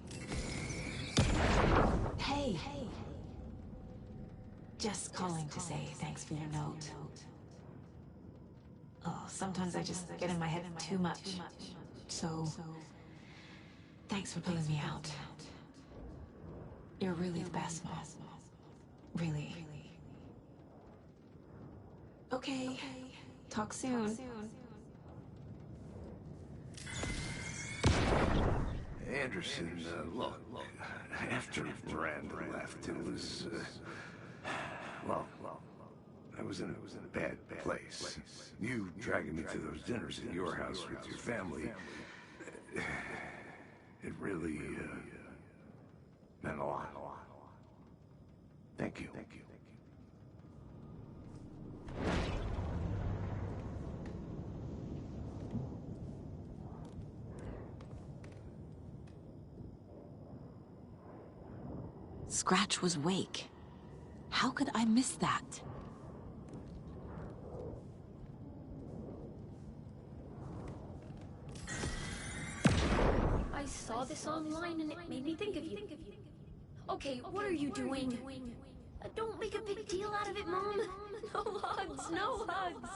Hey. Just calling to say thanks for your note. Oh, sometimes I just get in my head too much. So, thanks for pulling me out. You're really the best, Mom. Really. Okay. Talk soon. Anderson, look, after Miranda left, it was, well, I was in a bad place. You dragging me to those dinners at your house with your family, it really, meant a lot. Thank you. Scratch was Wake. How could I miss that? I saw this online and it made me think of you. Okay, what are you doing? Don't make a big deal out of it, Mom. No hugs, no hugs.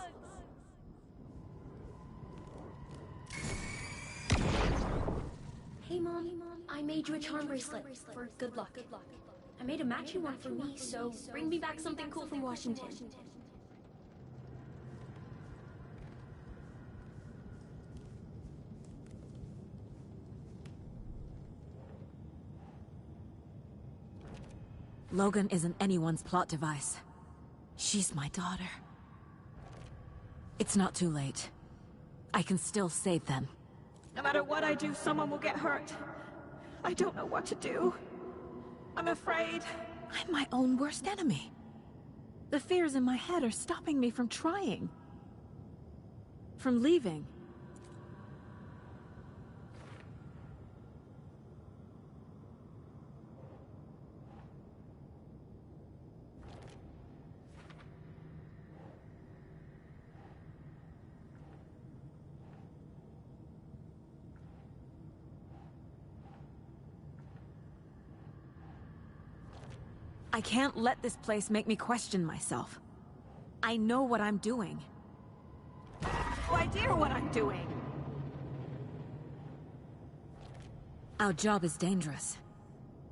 Hey, Mom, I made you a charm bracelet for good luck. I made a matching one for me, so bring me back something cool from Washington. Logan isn't anyone's plot device. She's my daughter. It's not too late. I can still save them. No matter what I do, someone will get hurt. I don't know what to do. I'm afraid. I'm my own worst enemy. The fears in my head are stopping me from trying. From leaving. I can't let this place make me question myself. I know what I'm doing. No idea what I'm doing. Our job is dangerous.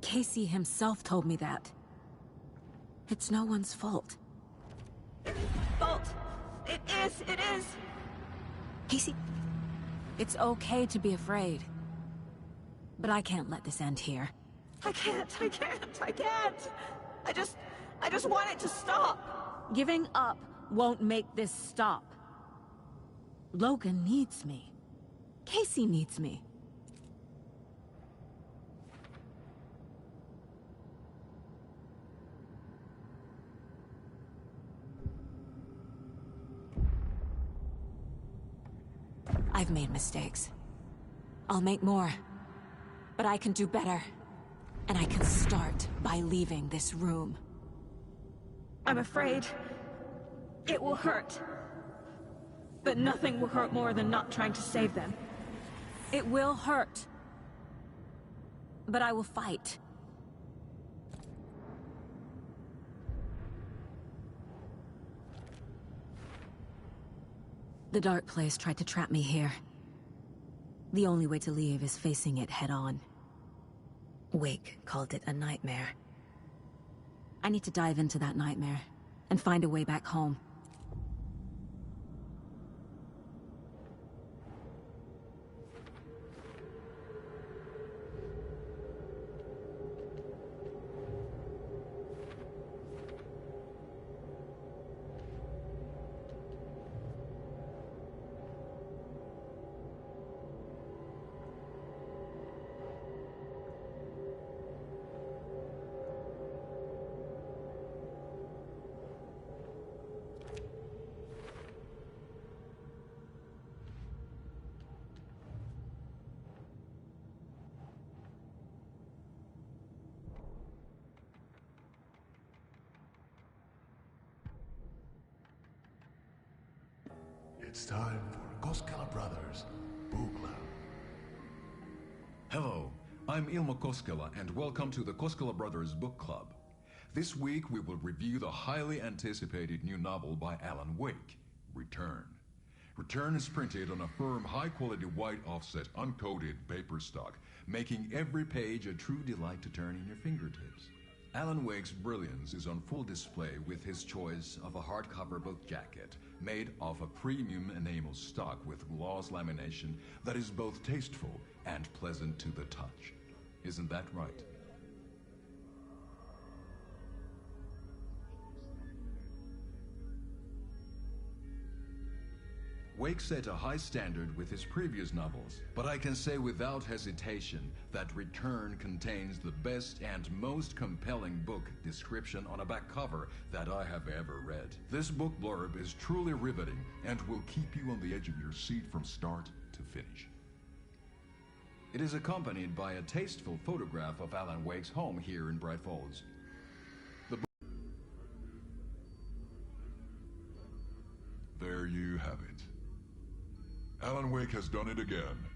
Casey himself told me that. It's no one's fault. Fault. It is. Casey, it's okay to be afraid. But I can't let this end here. I can't. I just want it to stop. Giving up won't make this stop. Logan needs me. Casey needs me. I've made mistakes. I'll make more. But I can do better. And I can start by leaving this room. I'm afraid it will hurt. But nothing will hurt more than not trying to save them. It will hurt. But I will fight. The dark place tried to trap me here. The only way to leave is facing it head-on. Wake called it a nightmare. I need to dive into that nightmare and find a way back home. It's time for Koskela Brothers Book Club. Hello, I'm Ilmo Koskela and welcome to the Koskela Brothers Book Club. This week we will review the highly anticipated new novel by Alan Wake, Return. Return is printed on a firm, high-quality white offset, uncoated paper stock, making every page a true delight to turn in your fingertips. Alan Wake's brilliance is on full display with his choice of a hardcover book jacket made of a premium enamel stock with gloss lamination that is both tasteful and pleasant to the touch. Isn't that right? Wake set a high standard with his previous novels, but I can say without hesitation that Return contains the best and most compelling book description on a back cover that I have ever read. This book blurb is truly riveting and will keep you on the edge of your seat from start to finish. It is accompanied by a tasteful photograph of Alan Wake's home here in Bright Falls. There you have it. Alan Wake has done it again.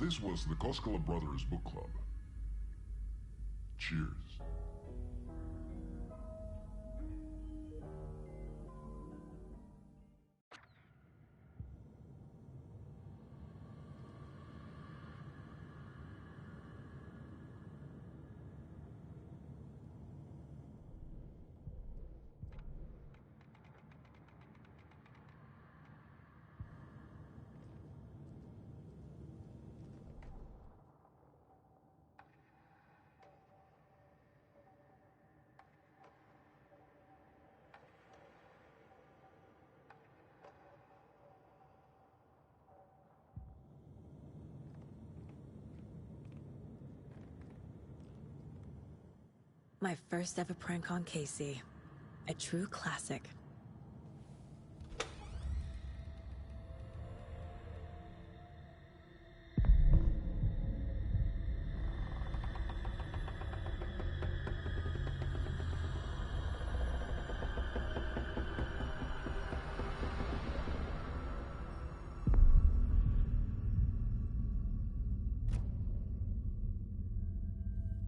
This was the Koskela Brothers Book Club. Cheers. My first ever prank on Casey. A true classic.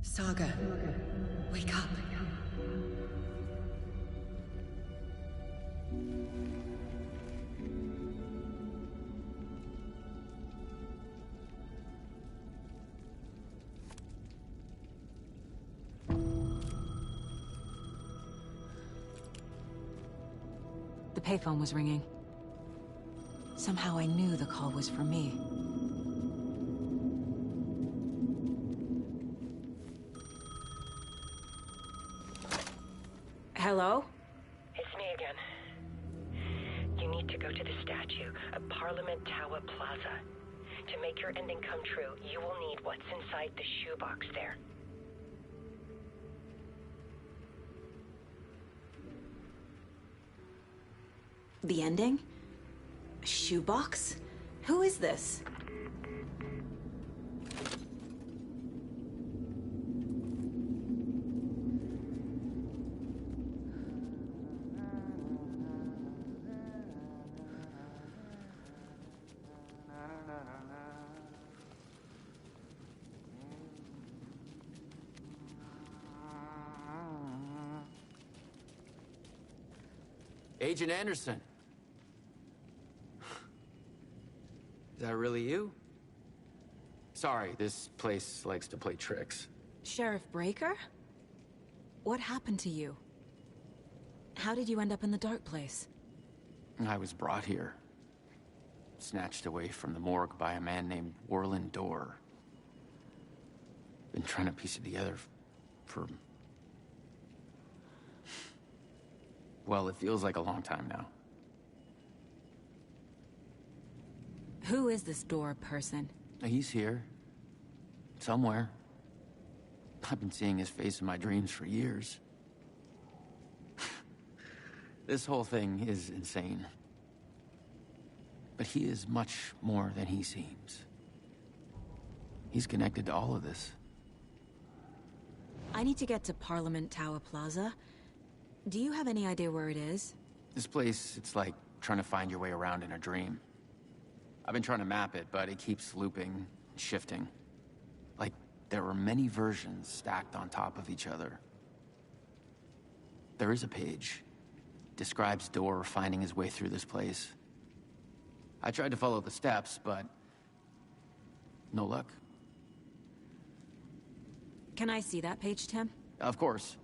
Saga, wake up. The payphone was ringing. Somehow I knew the call was for me. Hello? It's me again. You need to go to the statue at Parliament Tower Plaza. To make your ending come true, you will need what's inside the shoebox there. The ending? A shoebox? Who is this? Agent Anderson. Is that really you? Sorry, this place likes to play tricks. Sheriff Breaker? What happened to you? How did you end up in the dark place? I was brought here. Snatched away from the morgue by a man named Warland Dorr. Been trying to piece it together for... well, it feels like a long time now. Who is this Dorr person? He's here. Somewhere. I've been seeing his face in my dreams for years. This whole thing is insane. But he is much more than he seems. He's connected to all of this. I need to get to Parliament Tower Plaza. Do you have any idea where it is? This place, it's like trying to find your way around in a dream. I've been trying to map it, but it keeps looping, shifting. Like there are many versions stacked on top of each other. There is a page. Describes Dorr finding his way through this place. I tried to follow the steps, but no luck. Can I see that page, Tim? Of course.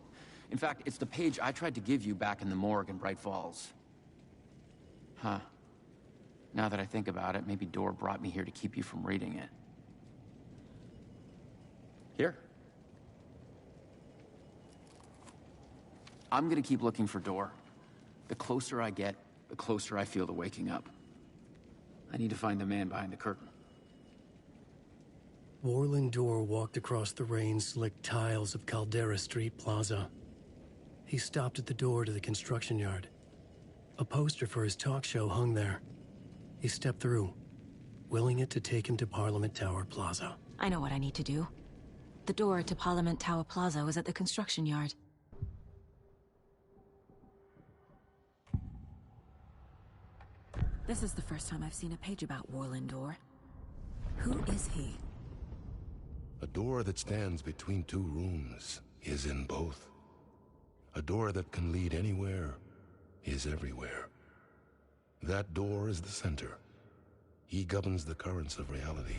In fact, it's the page I tried to give you back in the morgue in Bright Falls. Huh. Now that I think about it, maybe Dorr brought me here to keep you from reading it. Here. I'm gonna keep looking for Door. The closer I get, the closer I feel to waking up. I need to find the man behind the curtain. Warling Door walked across the rain-slicked tiles of Caldera Street Plaza. He stopped at the door to the construction yard. A poster for his talk show hung there. He stepped through, willing it to take him to Parliament Tower Plaza. I know what I need to do. The door to Parliament Tower Plaza was at the construction yard. This is the first time I've seen a page about Warland Door. Who is he? A door that stands between two rooms is in both. A door that can lead anywhere is everywhere. That door is the center. He governs the currents of reality.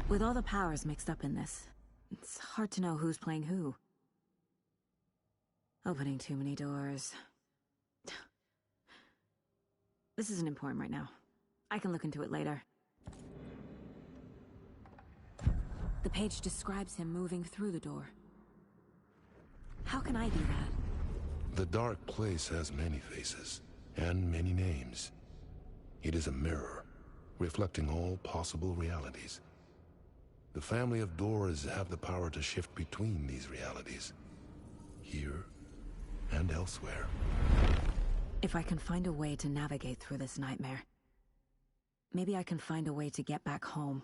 With all the powers mixed up in this, it's hard to know who's playing who. Opening too many doors. This isn't important right now. I can look into it later. The page describes him moving through the door. How can I do that? The dark place has many faces and many names. It is a mirror, reflecting all possible realities. The family of Doors have the power to shift between these realities, here and elsewhere. If I can find a way to navigate through this nightmare, maybe I can find a way to get back home.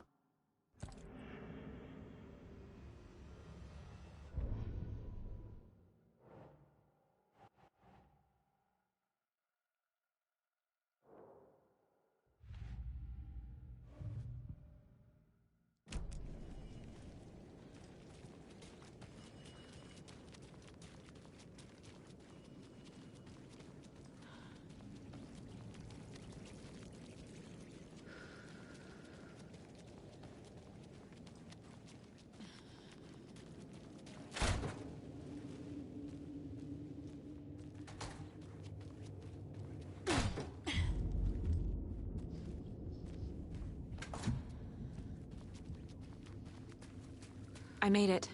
I made it.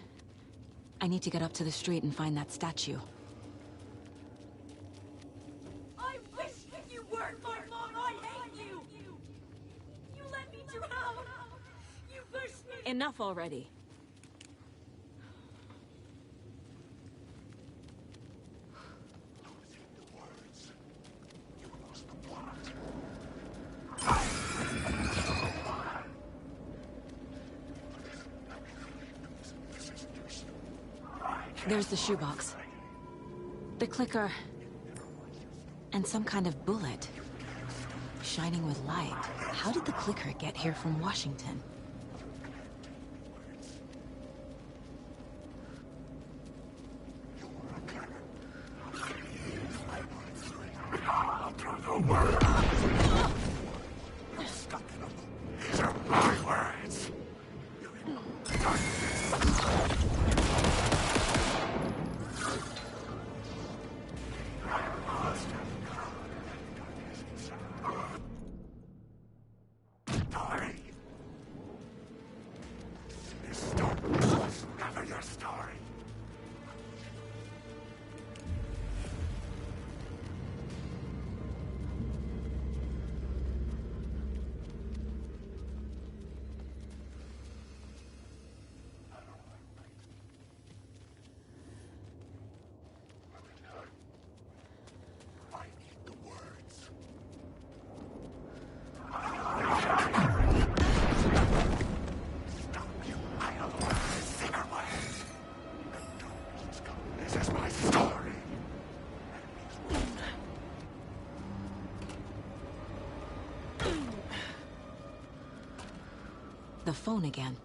I need to get up to the street and find that statue. I wish you weren't my mom. I hate you. You let me drown. You pushed me. Enough already. There's the shoebox. The clicker. And some kind of bullet. Shining with light. How did the clicker get here from Washington? The phone again.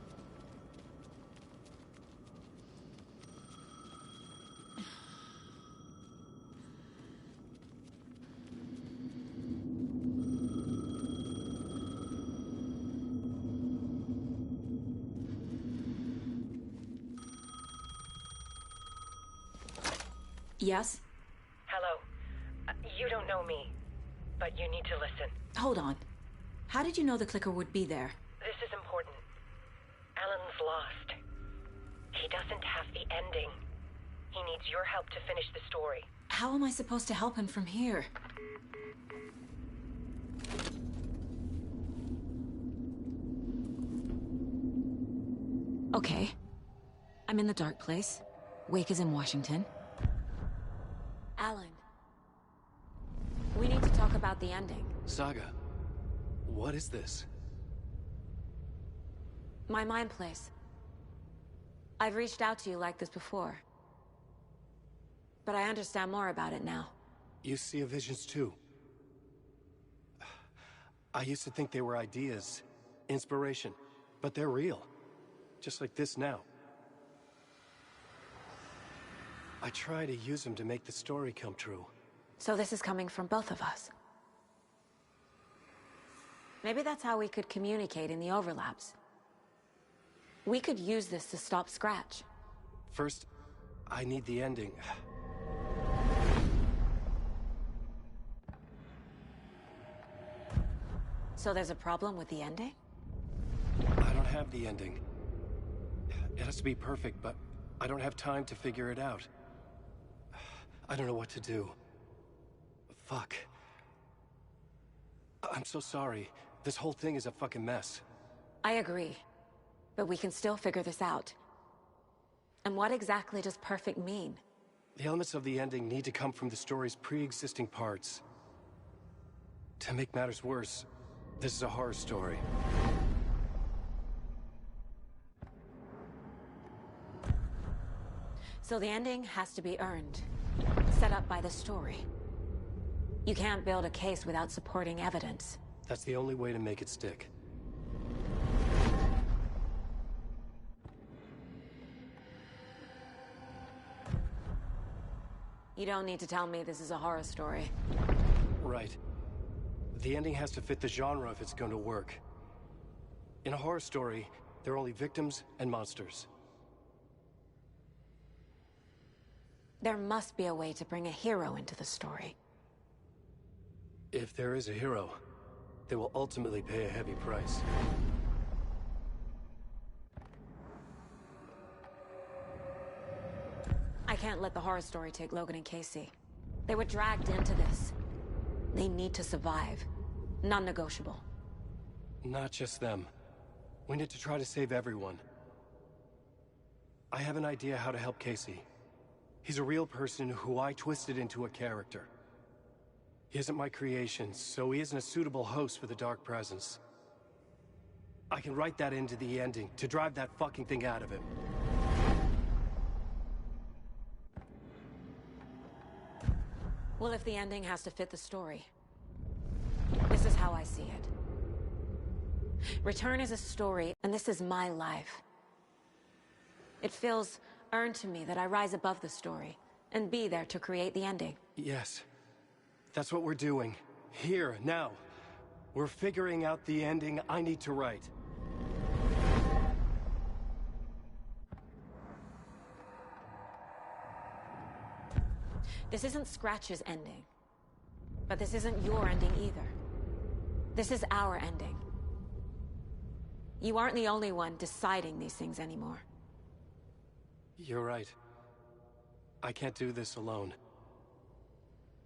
Yes? Hello. You don't know me, but you need to listen. Hold on. How did you know the clicker would be there? This is important. Alan's lost. He doesn't have the ending. He needs your help to finish the story. How am I supposed to help him from here? Okay. I'm in the dark place. Wake is in Washington. Alan. We need to talk about the ending. Saga, what is this? My mind place. I've reached out to you like this before. But I understand more about it now. You see visions too. I used to think they were ideas, inspiration, but they're real. Just like this now. I try to use them to make the story come true. So this is coming from both of us. Maybe that's how we could communicate in the overlaps. We could use this to stop Scratch. First, I need the ending. So there's a problem with the ending? I don't have the ending. It has to be perfect, but I don't have time to figure it out. I don't know what to do. Fuck. I'm so sorry. This whole thing is a fucking mess. I agree. But we can still figure this out. And what exactly does perfect mean? The elements of the ending need to come from the story's pre-existing parts. To make matters worse, this is a horror story. So the ending has to be earned, set up by the story. You can't build a case without supporting evidence. That's the only way to make it stick. You don't need to tell me this is a horror story. Right. The ending has to fit the genre if it's going to work. In a horror story, there are only victims and monsters. There must be a way to bring a hero into the story. If there is a hero, they will ultimately pay a heavy price. I can't let the horror story take Logan and Casey. They were dragged into this. They need to survive. Non-negotiable. Not just them. We need to try to save everyone. I have an idea how to help Casey. He's a real person who I twisted into a character. He isn't my creation, so he isn't a suitable host for the Dark Presence. I can write that into the ending to drive that fucking thing out of him. Well, if the ending has to fit the story, this is how I see it. Return is a story, and this is my life. It feels earned to me that I rise above the story and be there to create the ending. Yes. That's what we're doing. Here, now. We're figuring out the ending I need to write. This isn't Scratch's ending. But this isn't your ending either. This is our ending. You aren't the only one deciding these things anymore. You're right. I can't do this alone.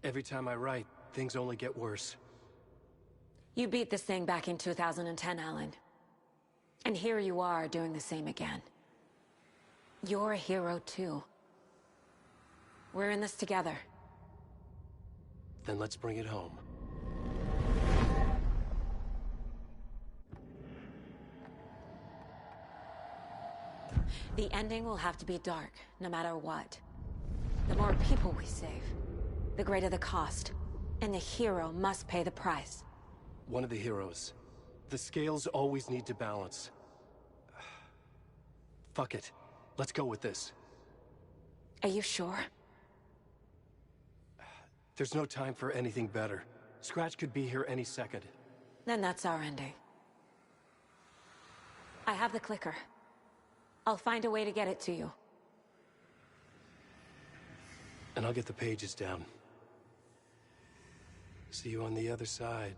Every time I write, things only get worse. You beat this thing back in 2010, Alan. And here you are doing the same again. You're a hero too. We're in this together. Then let's bring it home. The ending will have to be dark, no matter what. The more people we save, the greater the cost. And the hero must pay the price. One of the heroes. The scales always need to balance. Fuck it. Let's go with this. Are you sure? There's no time for anything better. Scratch could be here any second. Then that's our ending. I have the clicker. I'll find a way to get it to you. And I'll get the pages down. See you on the other side.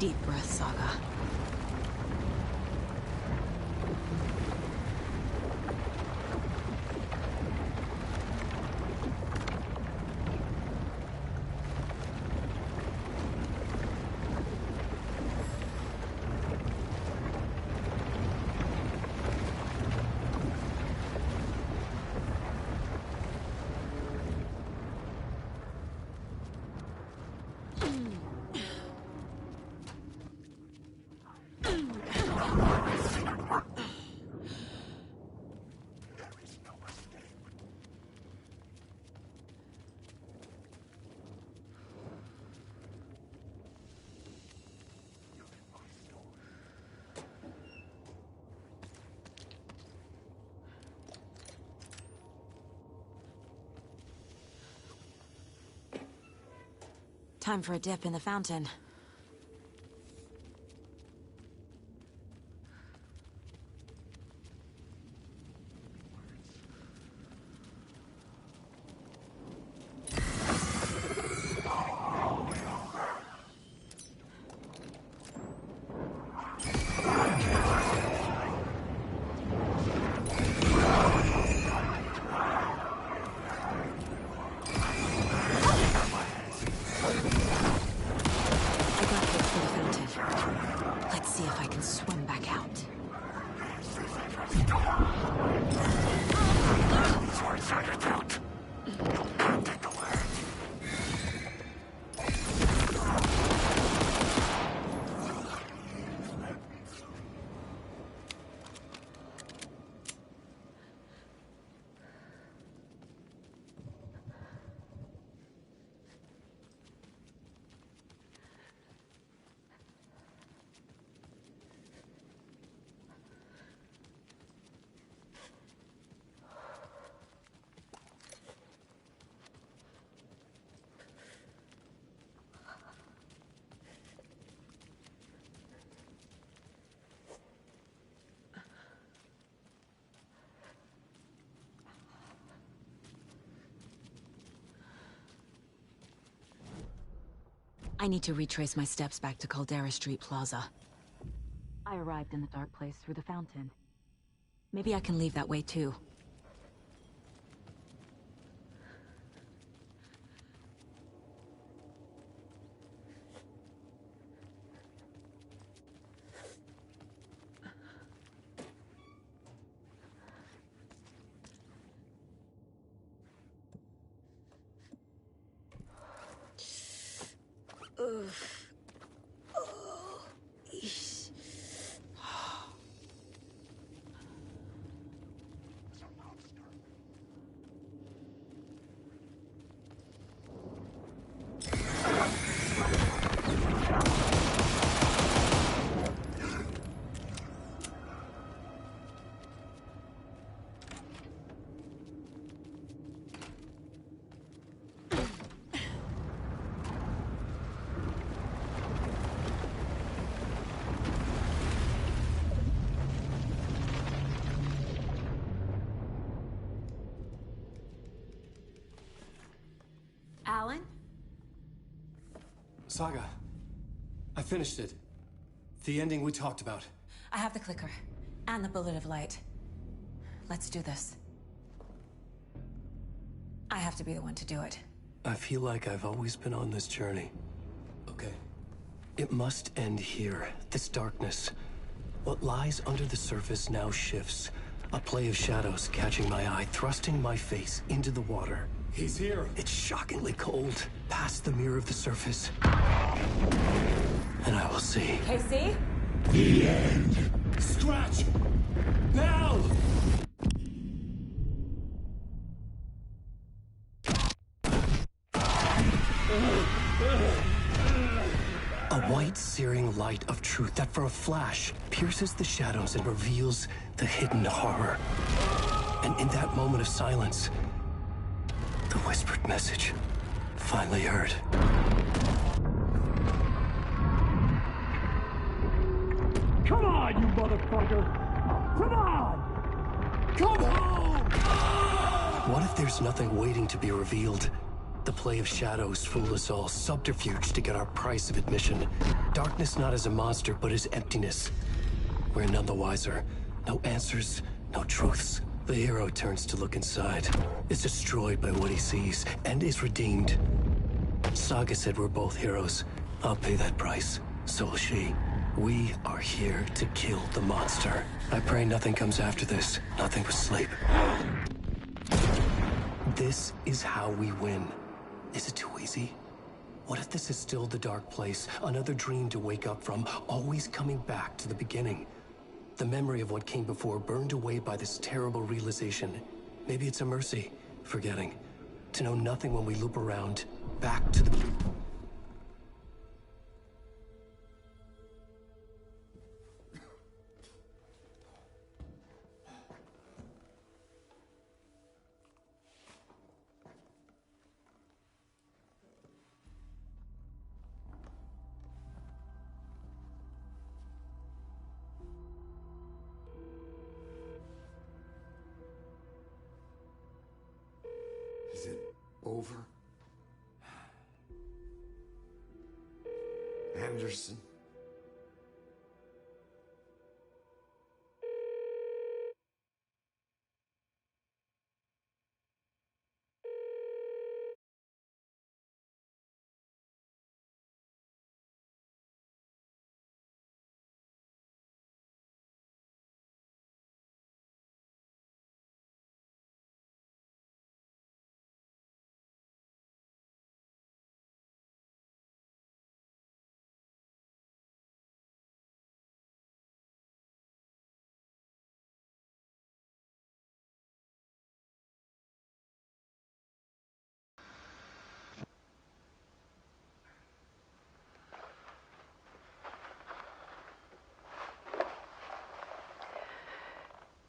Deep breath, Saga. Time for a dip in the fountain. I need to retrace my steps back to Caldera Street Plaza. I arrived in the dark place through the fountain. Maybe I can leave that way too. Alan? Saga, I finished it. The ending we talked about. I have the clicker. And the bullet of light. Let's do this. I have to be the one to do it. I feel like I've always been on this journey. Okay. It must end here. This darkness. What lies under the surface now shifts. A play of shadows catching my eye, thrusting my face into the water. He's here. It's shockingly cold, past the mirror of the surface. And I will see. Casey? The end. Scratch! Now! A white, searing light of truth that for a flash pierces the shadows and reveals the hidden horror. And in that moment of silence, the whispered message finally heard. Come on, you motherfucker! Come on! Come home! What if there's nothing waiting to be revealed? The play of shadows fool us all, subterfuge to get our price of admission, Darkness not as a monster, but as emptiness. We're none the wiser. No answers, no truths. The hero turns to look inside, is destroyed by what he sees, and is redeemed. Saga said we're both heroes. I'll pay that price. So will she. We are here to kill the monster. I pray nothing comes after this. Nothing but sleep. This is how we win. Is it too easy? What if this is still the dark place? Another dream to wake up from, always coming back to the beginning. The memory of what came before burned away by this terrible realization. Maybe it's a mercy, forgetting. To know nothing when we loop around, back to the... Is it over? Anderson?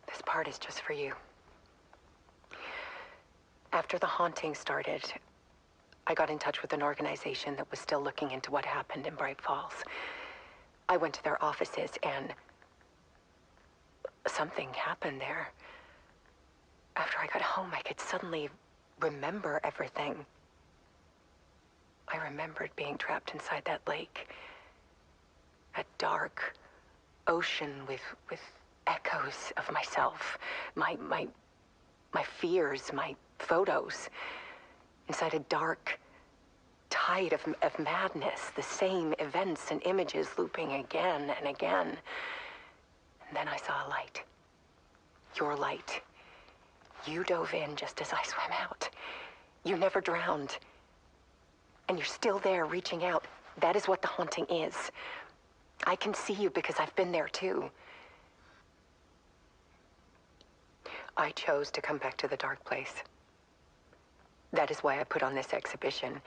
This part is just for you. After the haunting started, I got in touch with an organization that was still looking into what happened in Bright Falls. I went to their offices and something happened there. After I got home, I could suddenly remember everything. I remembered being trapped inside that lake. A dark ocean with echoes of myself. My fears, my photos. Inside a dark tide of madness. The same events and images looping again and again. And then I saw a light. Your light. You dove in just as I swam out. You never drowned. And you're still there reaching out. That is what the haunting is. I can see you because I've been there too. I chose to come back to the dark place. That is why I put on this exhibition.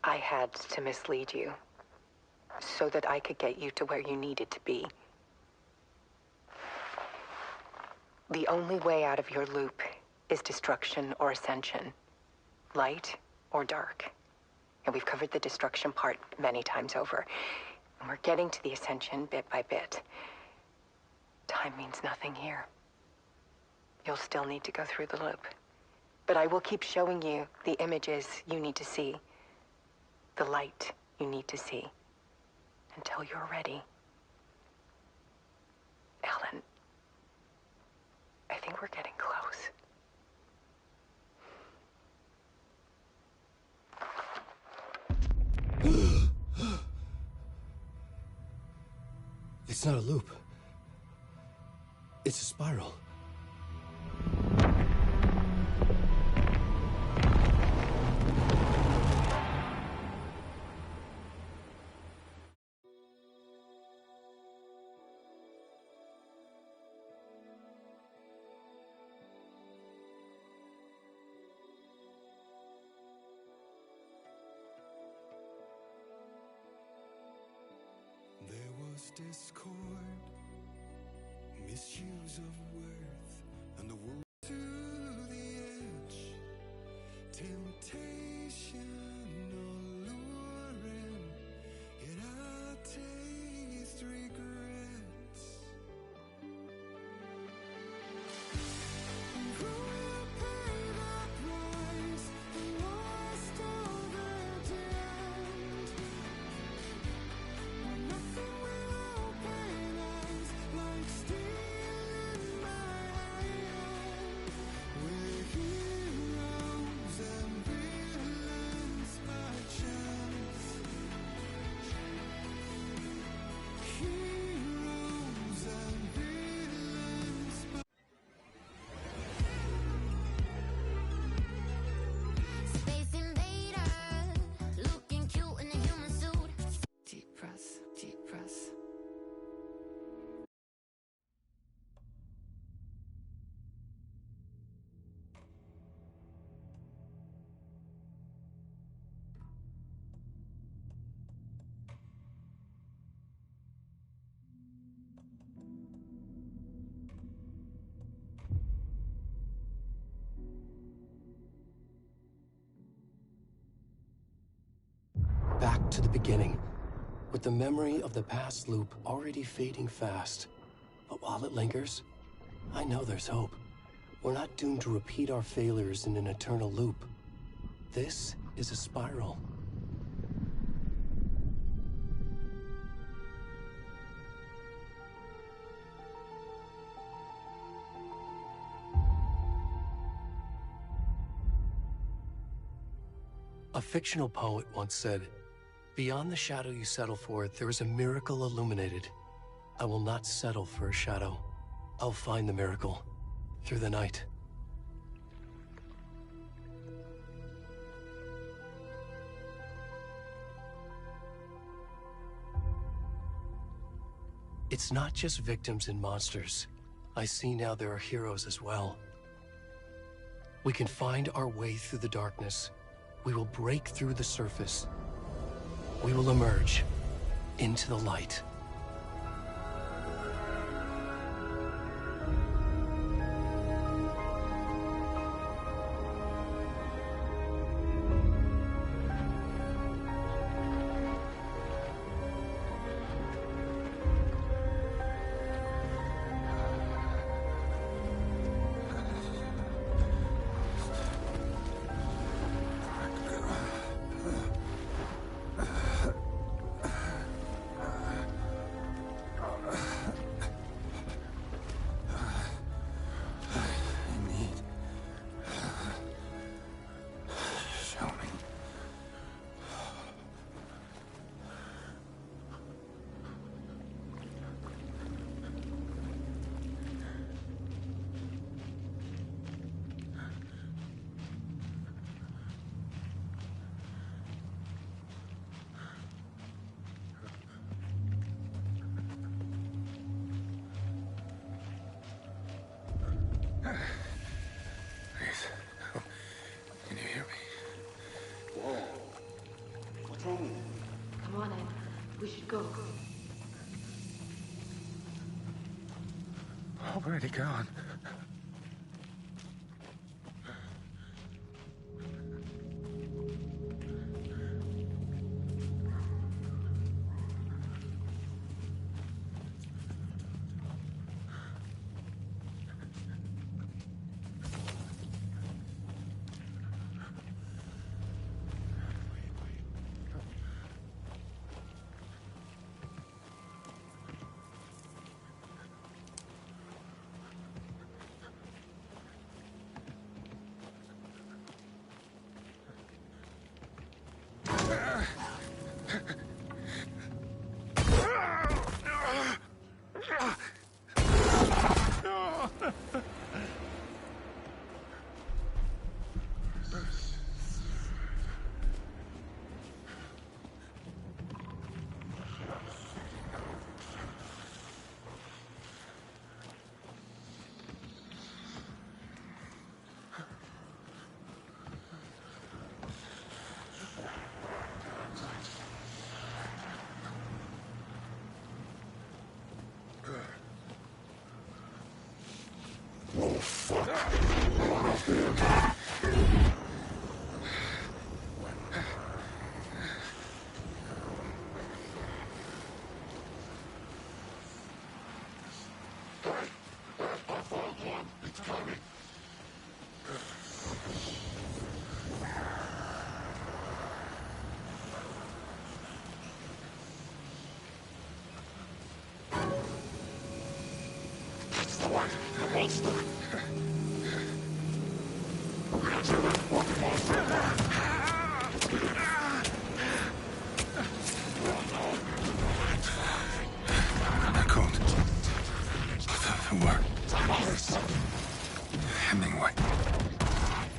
I had to mislead you, so that I could get you to where you needed to be. The only way out of your loop is destruction or ascension. Light or dark. And we've covered the destruction part many times over. And we're getting to the ascension bit by bit. Time means nothing here. You'll still need to go through the loop. But I will keep showing you the images you need to see. The light you need to see. Until you're ready. Alan, I think we're getting close. It's not a loop. It's a spiral. Discord, misuse of worth, and the world to the edge. Temptation alluring, yet I taste regrets. And who will pay the price? The lost of the damned. to the beginning, with the memory of the past loop already fading fast. But while it lingers, I know there's hope. We're not doomed to repeat our failures in an eternal loop. This is a spiral. A fictional poet once said, "Beyond the shadow you settle for, there is a miracle illuminated. I will not settle for a shadow. I'll find the miracle through the night." It's not just victims and monsters. I see now there are heroes as well. We can find our way through the darkness. We will break through the surface. We will emerge into the light. Come on in. We should go. Already gone. Hemingway.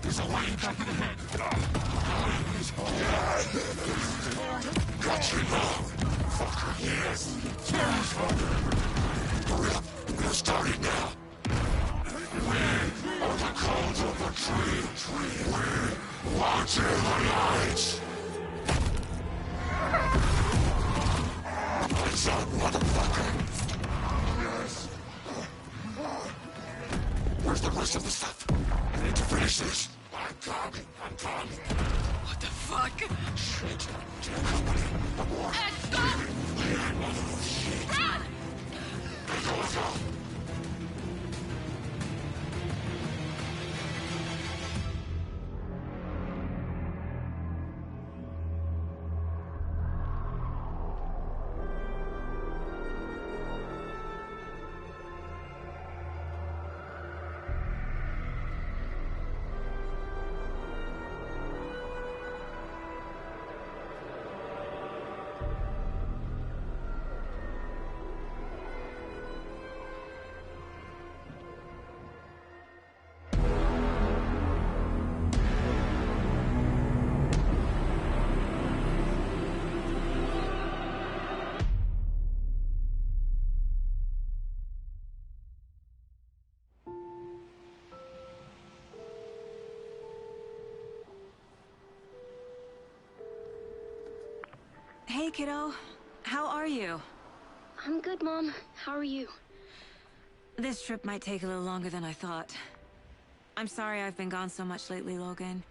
There's a lion back in the head. Got you now. Fucker, yes. We're starting now. We are the cult of the tree. We watch in the lights. Lights out, motherfucker. Yes. Where's the rest of the stuff? I need to finish this. I'm coming. What the fuck? fuck? Shit. Stop! Run! Hey, kiddo. How are you? I'm good, Mom. How are you? This trip might take a little longer than I thought. I'm sorry I've been gone so much lately, Logan.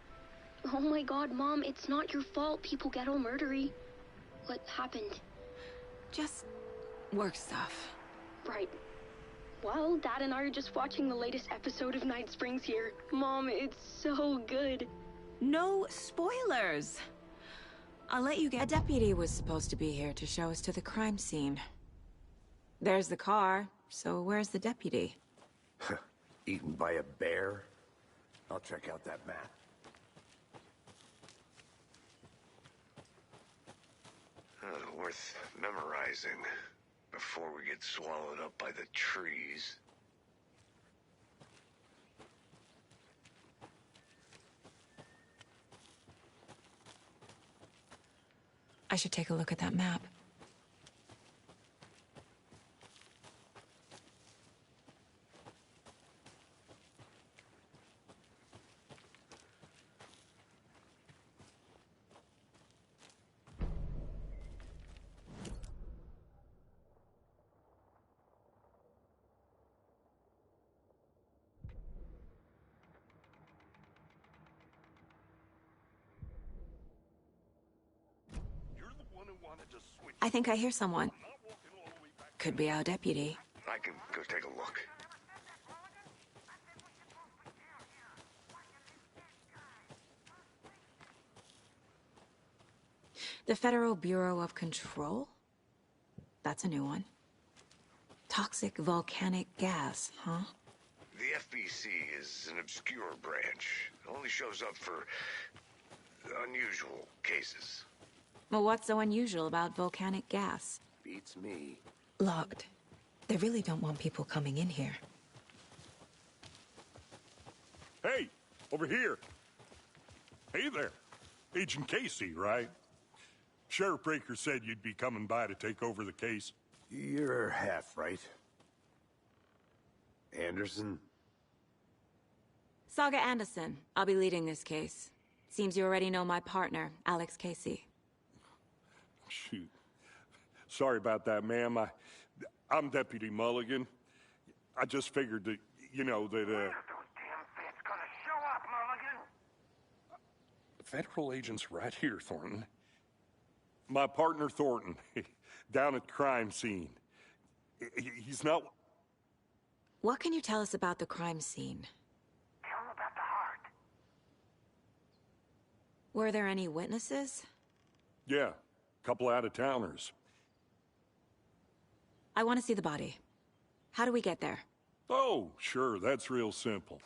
Oh my god, Mom, it's not your fault people get all murdery. What happened? Just work stuff. Right. Well, Dad and I are just watching the latest episode of Night Springs here. Mom, it's so good. No spoilers! I'll let you get... A deputy was supposed to be here to show us to the crime scene. There's the car, so where's the deputy? Eaten by a bear? I'll check out that map. Worth memorizing before we get swallowed up by the trees. I should take a look at that map. I think I hear someone. Could be our deputy. I can go take a look. The Federal Bureau of Control? That's a new one. Toxic volcanic gas, huh? The FBC is an obscure branch. It only shows up for unusual cases. Well, what's so unusual about volcanic gas? Beats me. Locked. They really don't want people coming in here. Hey, over here. Hey there. Agent Casey, right? Sheriff Breaker said you'd be coming by to take over the case. You're half right. Anderson? Saga Anderson. I'll be leading this case. Seems you already know my partner, Alex Casey. Shoot. Sorry about that, ma'am. I'm Deputy Mulligan. I just figured that, you know, that, Federal agent's right here, Thornton. My partner, Thornton, down at the crime scene. He's not... What can you tell us about the crime scene? Tell him about the heart. Were there any witnesses? Yeah, a couple out-of-towners. I want to see the body. How do we get there? Oh, sure, that's real simple.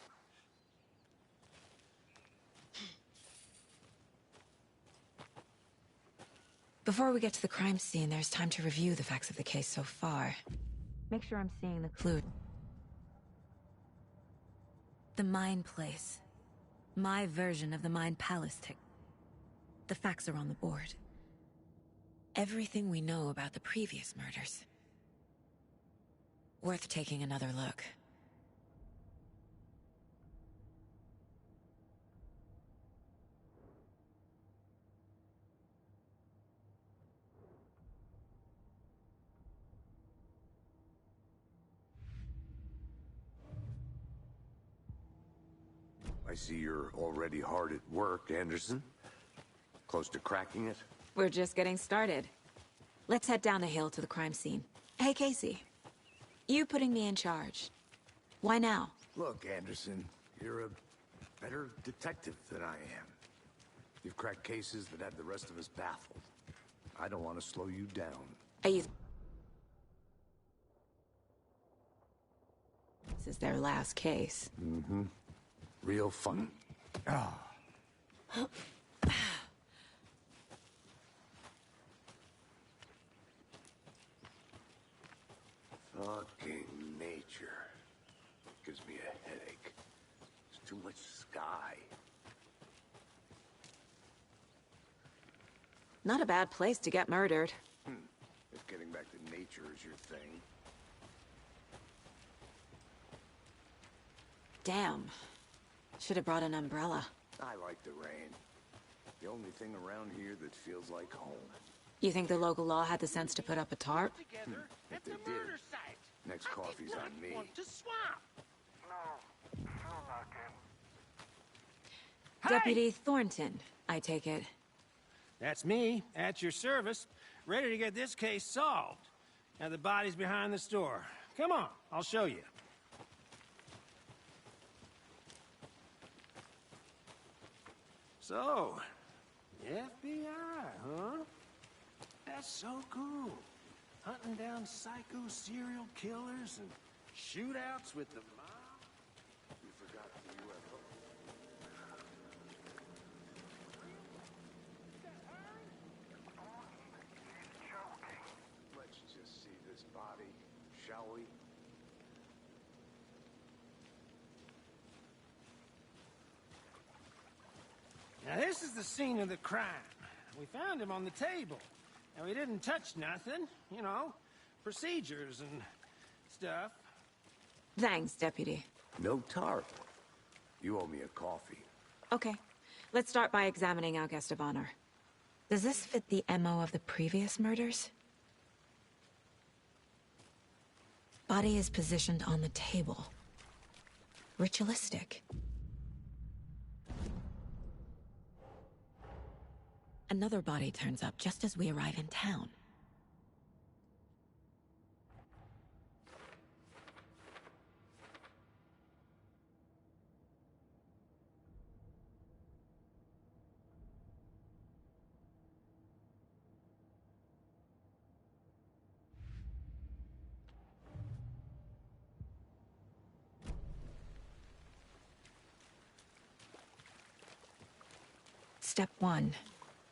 Before we get to the crime scene, there's time to review the facts of the case so far. Make sure I'm seeing the clue. The Mind Place. My version of the Mind Palace tick. The facts are on the board. Everything we know about the previous murders. Worth taking another look. I see you're already hard at work, Anderson. Close to cracking it? We're just getting started. Let's head down the hill to the crime scene. Hey, Casey. You putting me in charge. Why now? Look, Anderson, you're a better detective than I am. You've cracked cases that had the rest of us baffled. I don't want to slow you down. Are you... This is their last case. Mm-hmm. Real fun. Ah. Fucking nature. Gives me a headache. There's too much sky. Not a bad place to get murdered. If getting back to nature is your thing. Damn. Should have brought an umbrella. I like the rain. The only thing around here that feels like home. You think the local law had the sense to put up a tarp? If they did, next coffee's on me. Deputy Thornton, I take it. That's me, at your service, ready to get this case solved. Now the body's behind the store. Come on, I'll show you. So, FBI, huh? That's so cool. Hunting down psycho serial killers and shootouts with the mob. You forgot the UFO. Let's just see this body, shall we? Now this is the scene of the crime. We found him on the table. And we didn't touch nothing, you know, procedures and stuff. Thanks, Deputy. No tarp. You owe me a coffee. Okay. Let's start by examining our guest of honor. Does this fit the MO of the previous murders? Body is positioned on the table. Ritualistic. Another body turns up just as we arrive in town. Step 1.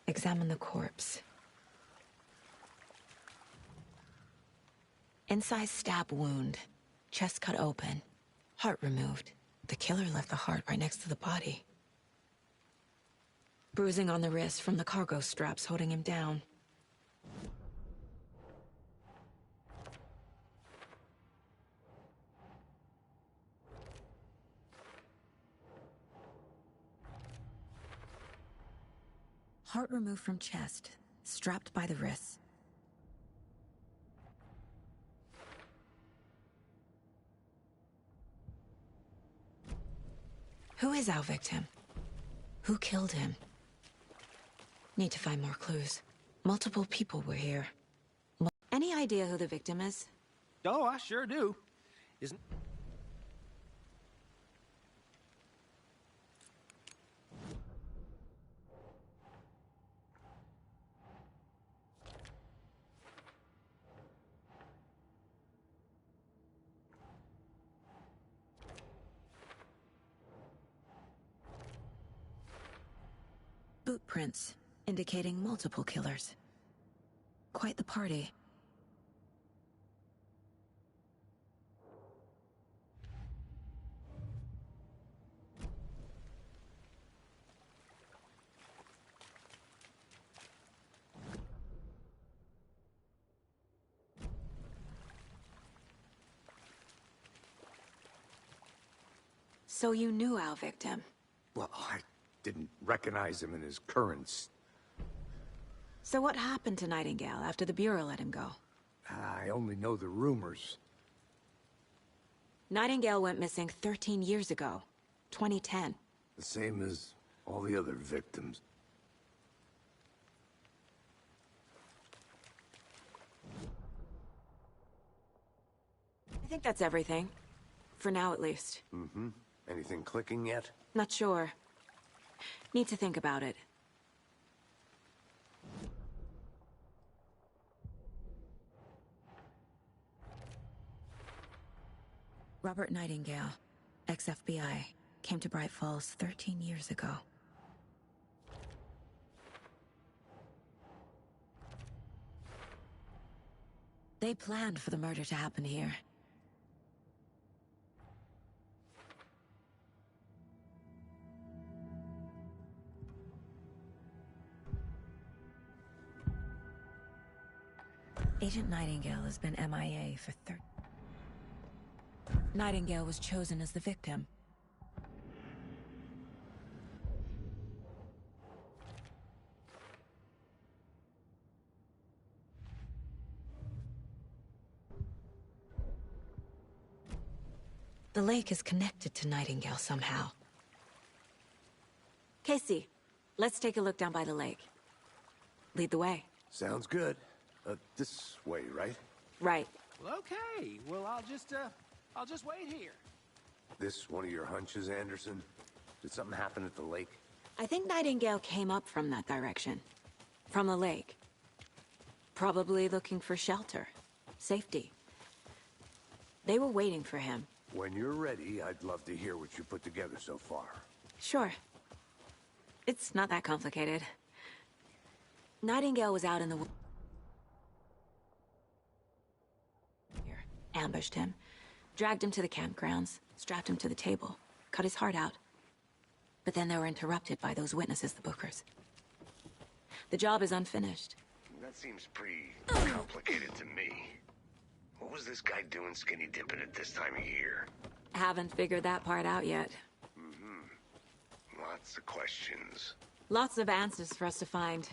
Examine the corpse. Incised stab wound. Chest cut open. Heart removed. The killer left the heart right next to the body. Bruising on the wrist from the cargo straps holding him down. Heart removed from chest, strapped by the wrists. Who is our victim? Who killed him? Need to find more clues. Multiple people were here. Any idea who the victim is? Oh, I sure do. Isn't... Boot prints, indicating multiple killers. Quite the party. So you knew our victim? Well, I didn't recognize him in his currents. So what happened to Nightingale after the Bureau let him go? I only know the rumors. Nightingale went missing 13 years ago, 2010. The same as all the other victims. I think that's everything. For now, at least. Mm-hmm. Anything clicking yet? Not sure. Need to think about it. Robert Nightingale, ex-FBI, came to Bright Falls 13 years ago. They planned for the murder to happen here. Agent Nightingale has been MIA for Nightingale was chosen as the victim. The lake is connected to Nightingale somehow. Casey, let's take a look down by the lake. Lead the way. Sounds good. This way, right? Right. Well, okay. Well, I'll just wait here. This one of your hunches, Anderson? Did something happen at the lake? I think Nightingale came up from that direction. From the lake. Probably looking for shelter. Safety. They were waiting for him. When you're ready, I'd love to hear what you put together so far. Sure. It's not that complicated. Nightingale was out in the woods. Ambushed him. Dragged him to the campgrounds. Strapped him to the table. Cut his heart out. But then they were interrupted by those witnesses, the Bookers. The job is unfinished. That seems pretty complicated to me. What was this guy doing skinny dipping at this time of year? Haven't figured that part out yet. Mm-hmm. Lots of questions. Lots of answers for us to find.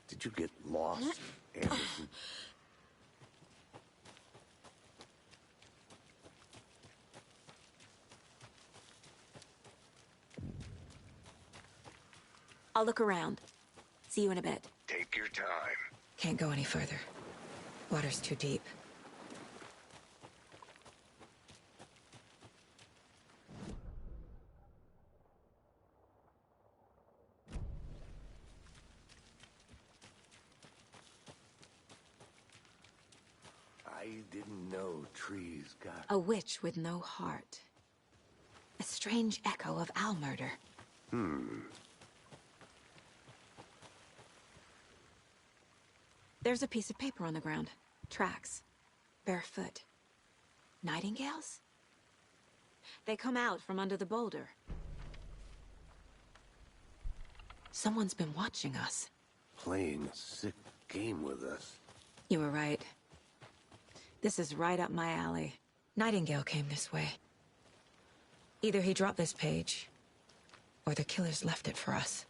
Did you get lost, Anderson? I'll look around. See you in a bit. Take your time. Can't go any further. Water's too deep. I didn't know trees got... A witch with no heart. A strange echo of owl murder. There's a piece of paper on the ground. Tracks. Barefoot. Nightingales? They come out from under the boulder. Someone's been watching us. Playing a sick game with us. You were right. This is right up my alley. Nightingale came this way. Either he dropped this page, or the killers left it for us.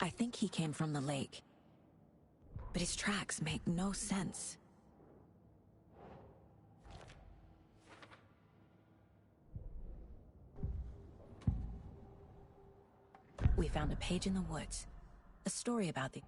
I think he came from the lake. But his tracks make no sense. We found a page in the woods. A story about the...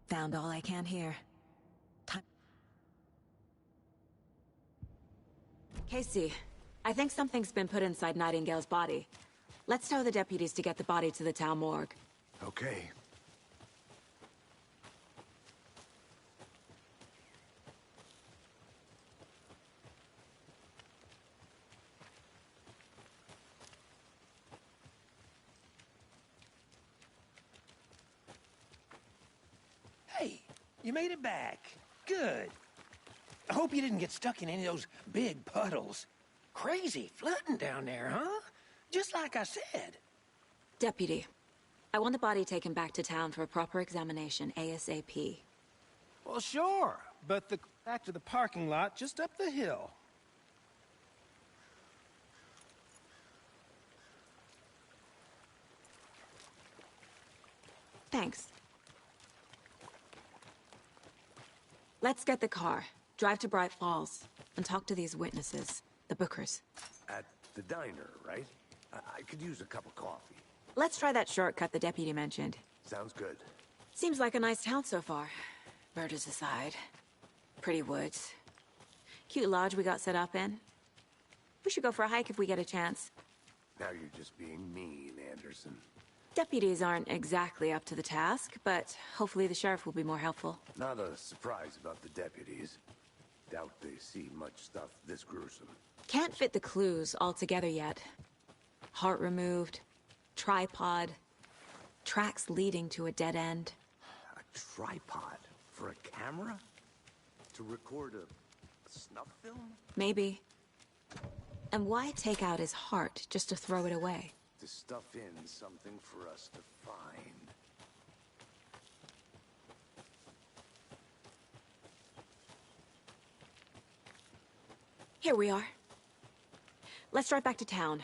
Found all I can here. Time. Casey, I think something's been put inside Nightingale's body. Let's tell the deputies to get the body to the town morgue. Okay. You made it back. Good. I hope you didn't get stuck in any of those big puddles. Crazy flooding down there, huh? Just like I said. Deputy, I want the body taken back to town for a proper examination, ASAP. Well, sure, but back to the parking lot just up the hill. Thanks. Let's get the car, drive to Bright Falls, and talk to these witnesses, the Bookers. At the diner, right? I could use a cup of coffee. Let's try that shortcut the deputy mentioned. Sounds good. Seems like a nice town so far. Murders aside. Pretty woods. Cute lodge we got set up in. We should go for a hike if we get a chance. Now you're just being mean, Anderson. Deputies aren't exactly up to the task, but hopefully the sheriff will be more helpful. Not a surprise about the deputies. Doubt they see much stuff this gruesome. Can't fit the clues all together yet. Heart removed, tripod, tracks leading to a dead end. A tripod? For a camera? To record a snuff film? Maybe. And why take out his heart just to throw it away? To stuff in something for us to find. Here we are. Let's drive back to town.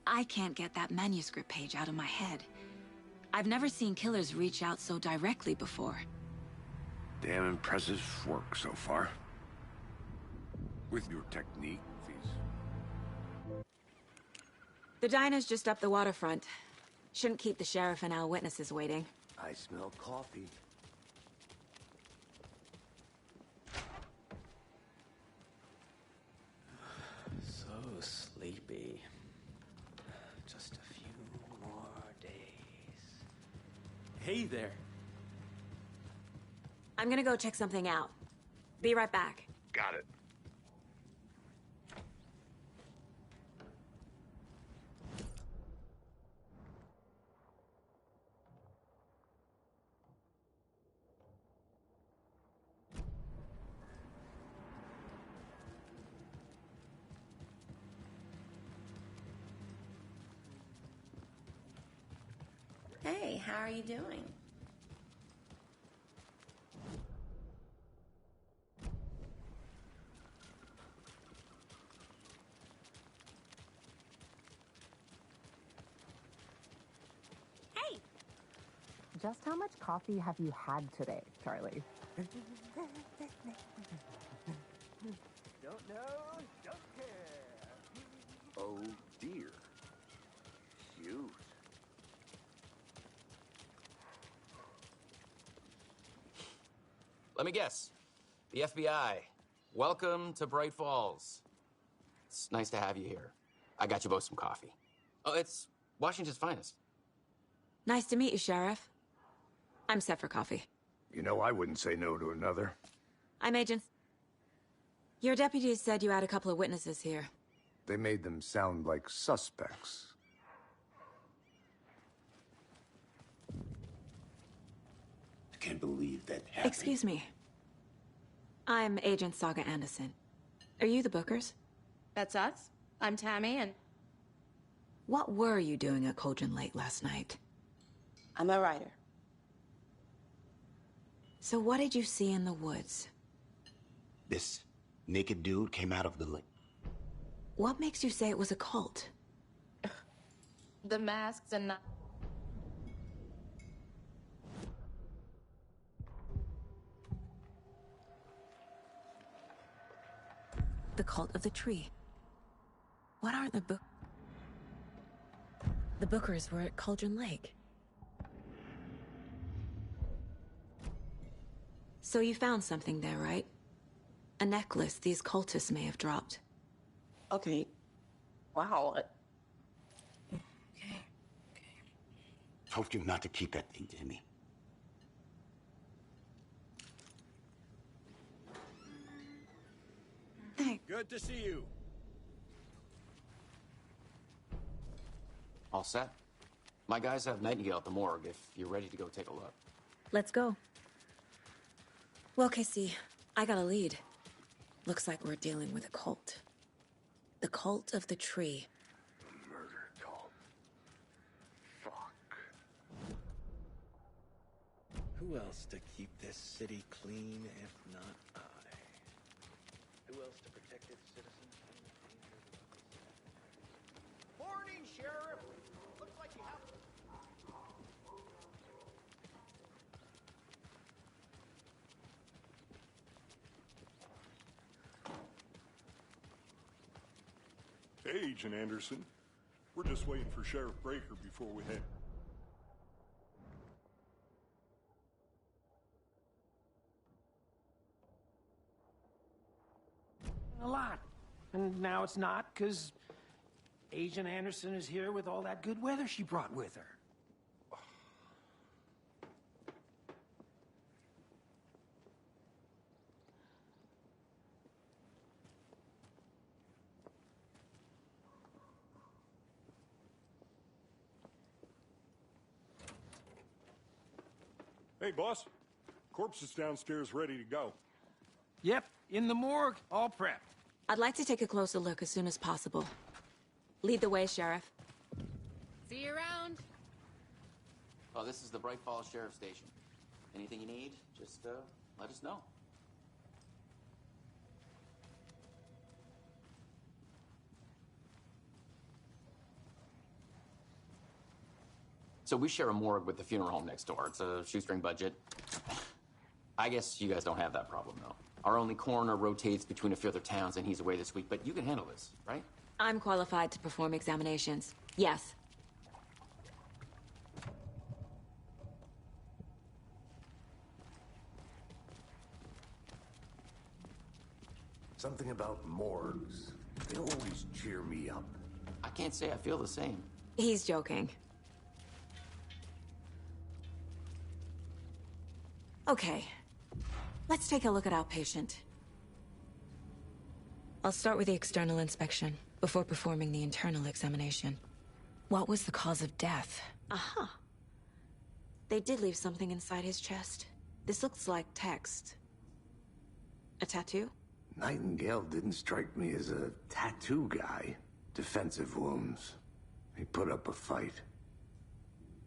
I can't get that manuscript page out of my head. I've never seen killers reach out so directly before. Damn impressive work so far. With your technique, these... The diner's just up the waterfront. Shouldn't keep the sheriff and our witnesses waiting. I smell coffee. So sleepy. Just a few more days. Hey there. I'm gonna go check something out. Be right back. Got it. Hey, how are you doing? Hey! Just how much coffee have you had today, Charlie? Don't know, don't care. Oh dear. Cute. Let me guess. The FBI. Welcome to Bright Falls. It's nice to have you here. I got you both some coffee. Oh, it's Washington's finest. Nice to meet you, Sheriff. I'm set for coffee. You know, I wouldn't say no to another. I'm Agent. Your deputies said you had a couple of witnesses here. They made them sound like suspects. I can't believe that happened. Excuse me. I'm Agent Saga Anderson. Are you the Bookers? That's us. I'm Tammy, and... What were you doing at Cauldron Lake last night? I'm a writer. So what did you see in the woods? This naked dude came out of the lake. What makes you say it was a cult? The masks and... The cult of the tree. What are the The Bookers were at Cauldron Lake. So you found something there, right? A necklace these cultists may have dropped. Okay. Wow. Told you not to keep that thing to me. Thanks. Good to see you. All set? My guys have Nightingale at the morgue if you're ready to go take a look. Let's go. Well, Casey, I got a lead. Looks like we're dealing with a cult. The cult of the tree. Murder cult. Fuck. Who else to keep this city clean if not I? Who else to protect its citizens from the dangers of its... Morning, Sheriff! Looks like you have... Hey, Agent Anderson. We're just waiting for Sheriff Breaker before we head. A lot. And now it's not, because Agent Anderson is here with all that good weather she brought with her. Hey, boss. Corpse is downstairs ready to go. Yep, in the morgue, all prepped. I'd like to take a closer look as soon as possible. Lead the way, Sheriff. See you around. Oh, this is the Bright Falls Sheriff Station. Anything you need, just let us know. So we share a morgue with the funeral home next door. It's a shoestring budget. I guess you guys don't have that problem, though. Our only coroner rotates between a few other towns, and he's away this week, but you can handle this, right? I'm qualified to perform examinations. Yes. Something about morgues. They always cheer me up. I can't say I feel the same. He's joking. Okay. Let's take a look at our patient. I'll start with the external inspection before performing the internal examination. What was the cause of death? Aha. They did leave something inside his chest. This looks like text. A tattoo? Nightingale didn't strike me as a tattoo guy. Defensive wounds. He put up a fight.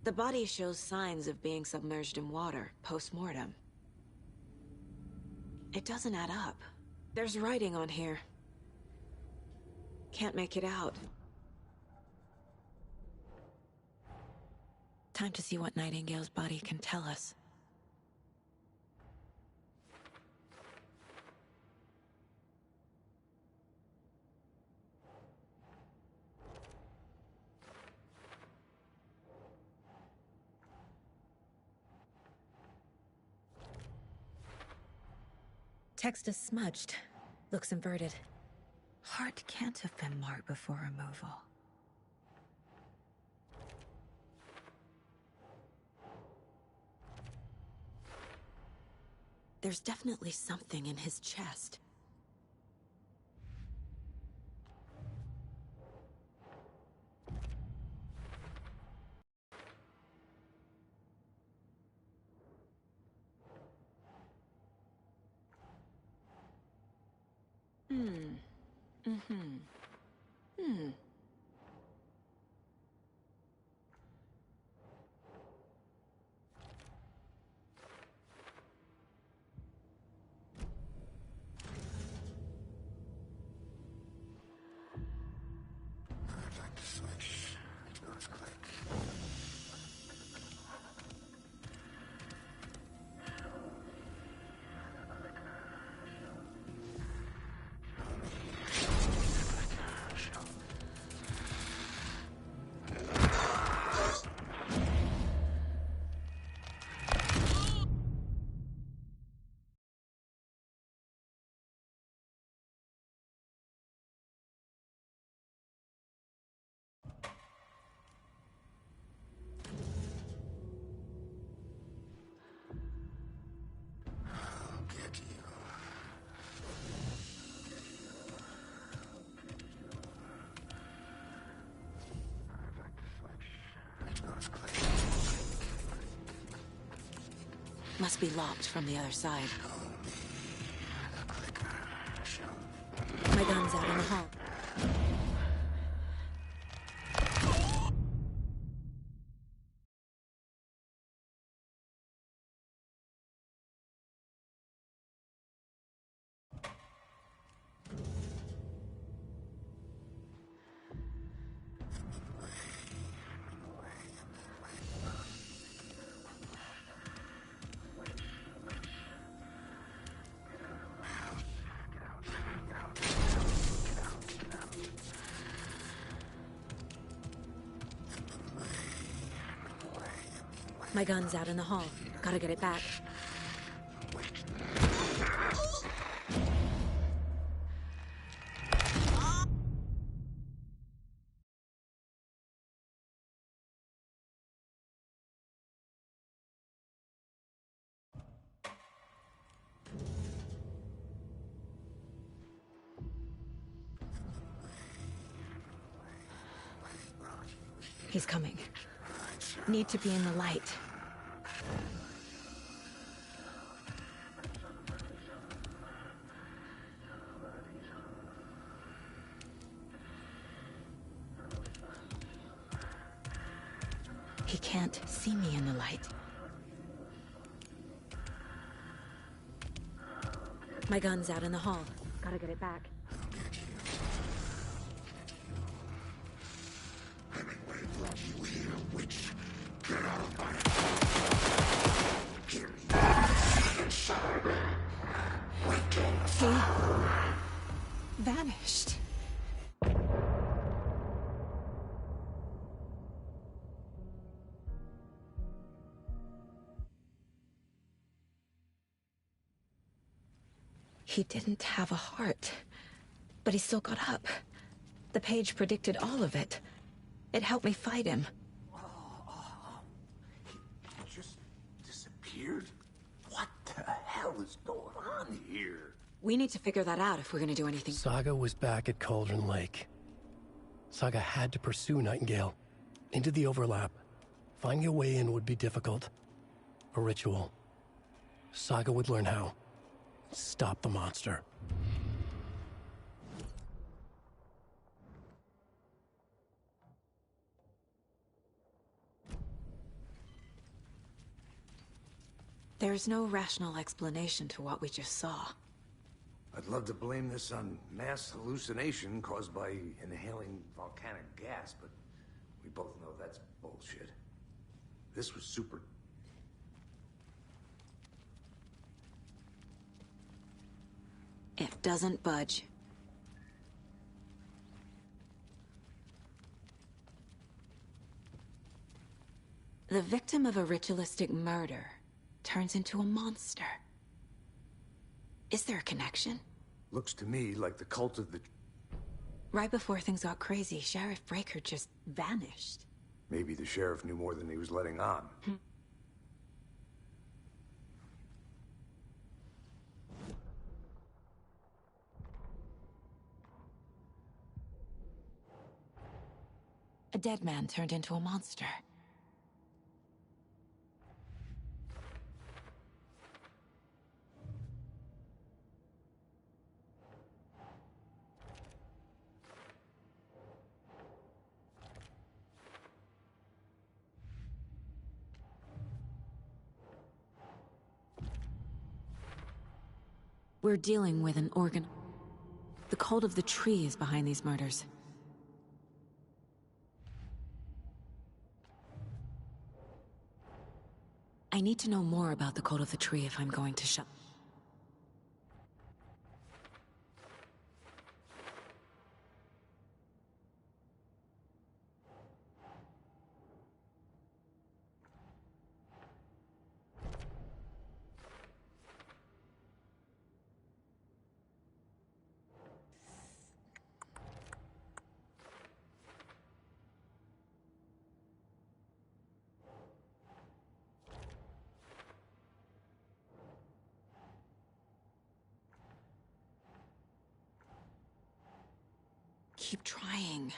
The body shows signs of being submerged in water, post-mortem. It doesn't add up. There's writing on here. Can't make it out. Time to see what Nightingale's body can tell us. Text is smudged. Looks inverted. Heart can't have been marked before removal. There's definitely something in his chest. Must be locked from the other side. My gun's out in the hall. My gun's out in the hall. Gotta get it back. He's coming. Need to be in the light. He can't see me in the light. My gun's out in the hall. Gotta get it back. He vanished. He didn't have a heart, but he still got up. The page predicted all of it. It helped me fight him. He just disappeared? What the hell is going on here? We need to figure that out if we're gonna do anything. Saga was back at Cauldron Lake. Saga had to pursue Nightingale. Into the overlap. Finding a way in would be difficult. A ritual. Saga would learn how. Stop the monster. There's no rational explanation to what we just saw. I'd love to blame this on mass hallucination caused by inhaling volcanic gas, but we both know that's bullshit. This was super... It doesn't budge. The victim of a ritualistic murder turns into a monster. Is there a connection? Looks to me like the cult of the... Right before things got crazy, Sheriff Breaker just vanished. Maybe the sheriff knew more than he was letting on. A dead man turned into a monster. We're dealing with an organ. The cult of the tree is behind these murders. I need to know more about the cult of the tree if I'm going to shut... Keep trying.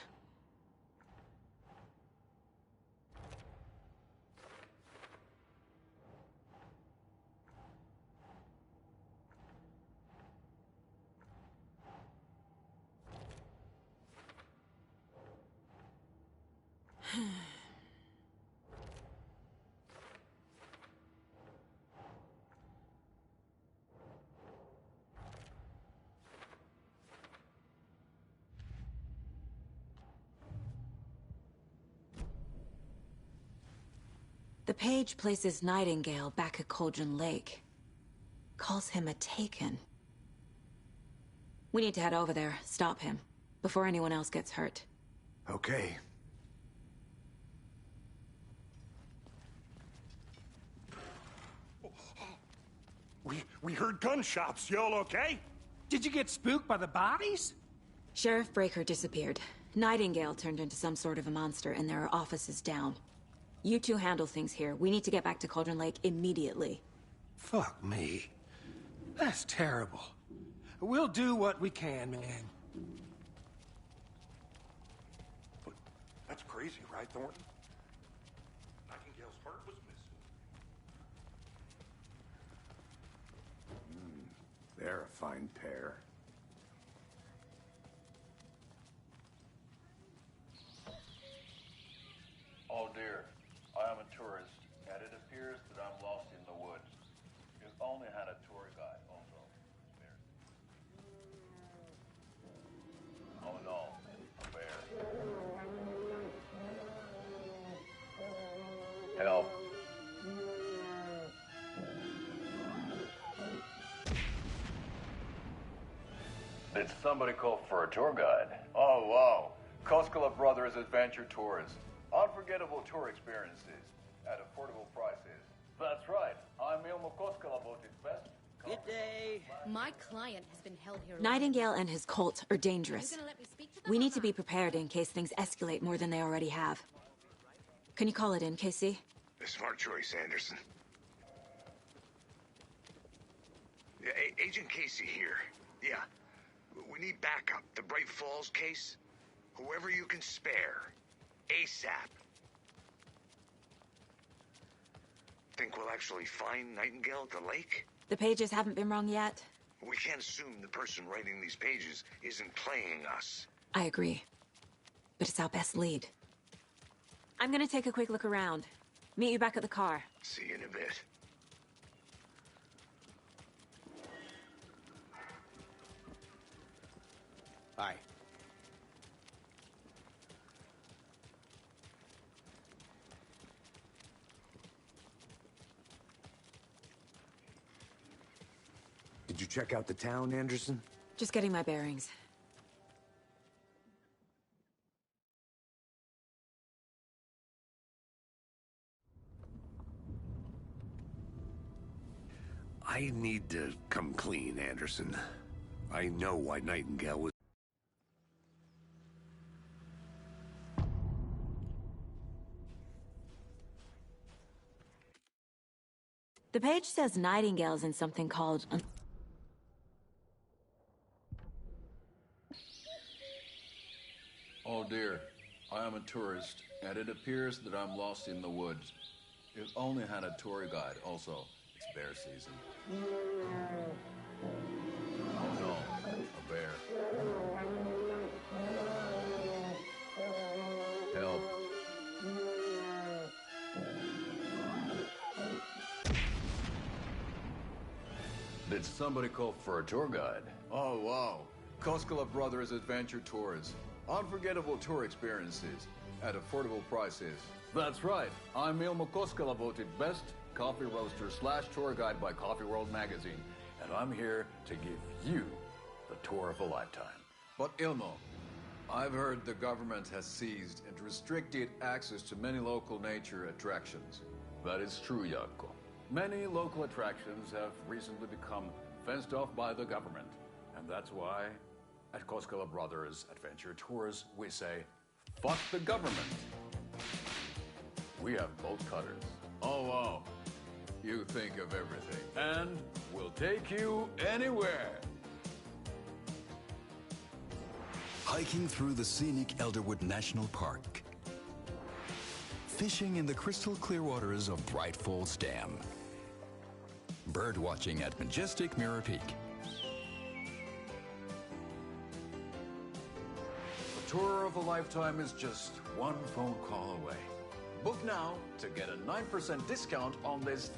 page places Nightingale back at Cauldron Lake. Calls him a Taken. We need to head over there, stop him, before anyone else gets hurt. Okay. We heard gunshots. Y'all okay? Did you get spooked by the bodies? Sheriff Breaker disappeared. Nightingale turned into some sort of a monster, and there are offices down. You two handle things here. We need to get back to Cauldron Lake immediately. Fuck me. That's terrible. We'll do what we can, man. But that's crazy, right, Thornton? Nightingale's heart was missing. They're a fine pair. Oh dear, I am a tourist, and it appears that I'm lost in the woods. You only had a tour guide, also. Oh no, a bear. Help. Did somebody call for a tour guide? Oh wow, Koskela Brothers Adventure Tours. Unforgettable tour experiences at affordable prices. That's right. I'm Ilmo Koskela, voted best. Good day. My client has been held here. Nightingale and his cult are dangerous. Are you gonna let me speak to them We or need to not? be prepared in case things escalate more than they already have. Can you call it in, Casey? A smart choice, Anderson. Yeah, Agent Casey here. Yeah. We need backup. The Bright Falls case. Whoever you can spare. ASAP. Think we'll actually find Nightingale at the lake? The pages haven't been wrong yet. We can't assume the person writing these pages isn't playing us. I agree. But it's our best lead. I'm gonna take a quick look around. Meet you back at the car. See you in a bit. Hi. Did you check out the town, Anderson? Just getting my bearings. I need to come clean, Anderson. I know why Nightingale was... The page says Nightingale's in something called... Oh dear, I am a tourist, and it appears that I'm lost in the woods. You've only had a tour guide, also. It's bear season. Oh no, a bear. Help. Did somebody call for a tour guide? Oh wow, Koskela Brothers Adventure Tours. Unforgettable tour experiences at affordable prices. That's right. I'm Ilmo Koskela, voted best coffee roaster / tour guide by Coffee World magazine, and I'm here to give you the tour of a lifetime. But Ilmo, I've heard the government has seized and restricted access to many local nature attractions. That is true, Jaakko. Many local attractions have recently become fenced off by the government, and that's why at Koskela Brothers Adventure Tours, we say, fuck the government. We have bolt cutters. Oh, wow. You think of everything. And we'll take you anywhere. Hiking through the scenic Elderwood National Park. Fishing in the crystal clear waters of Bright Falls Dam. Bird watching at majestic Mirror Peak. A tour of a lifetime is just one phone call away. Book now to get a 9% discount on this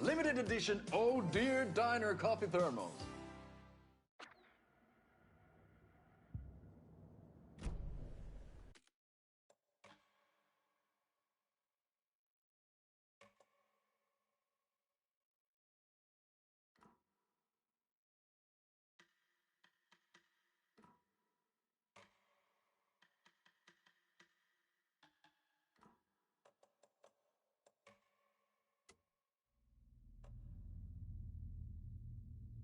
limited edition Oh Dear Diner coffee thermos.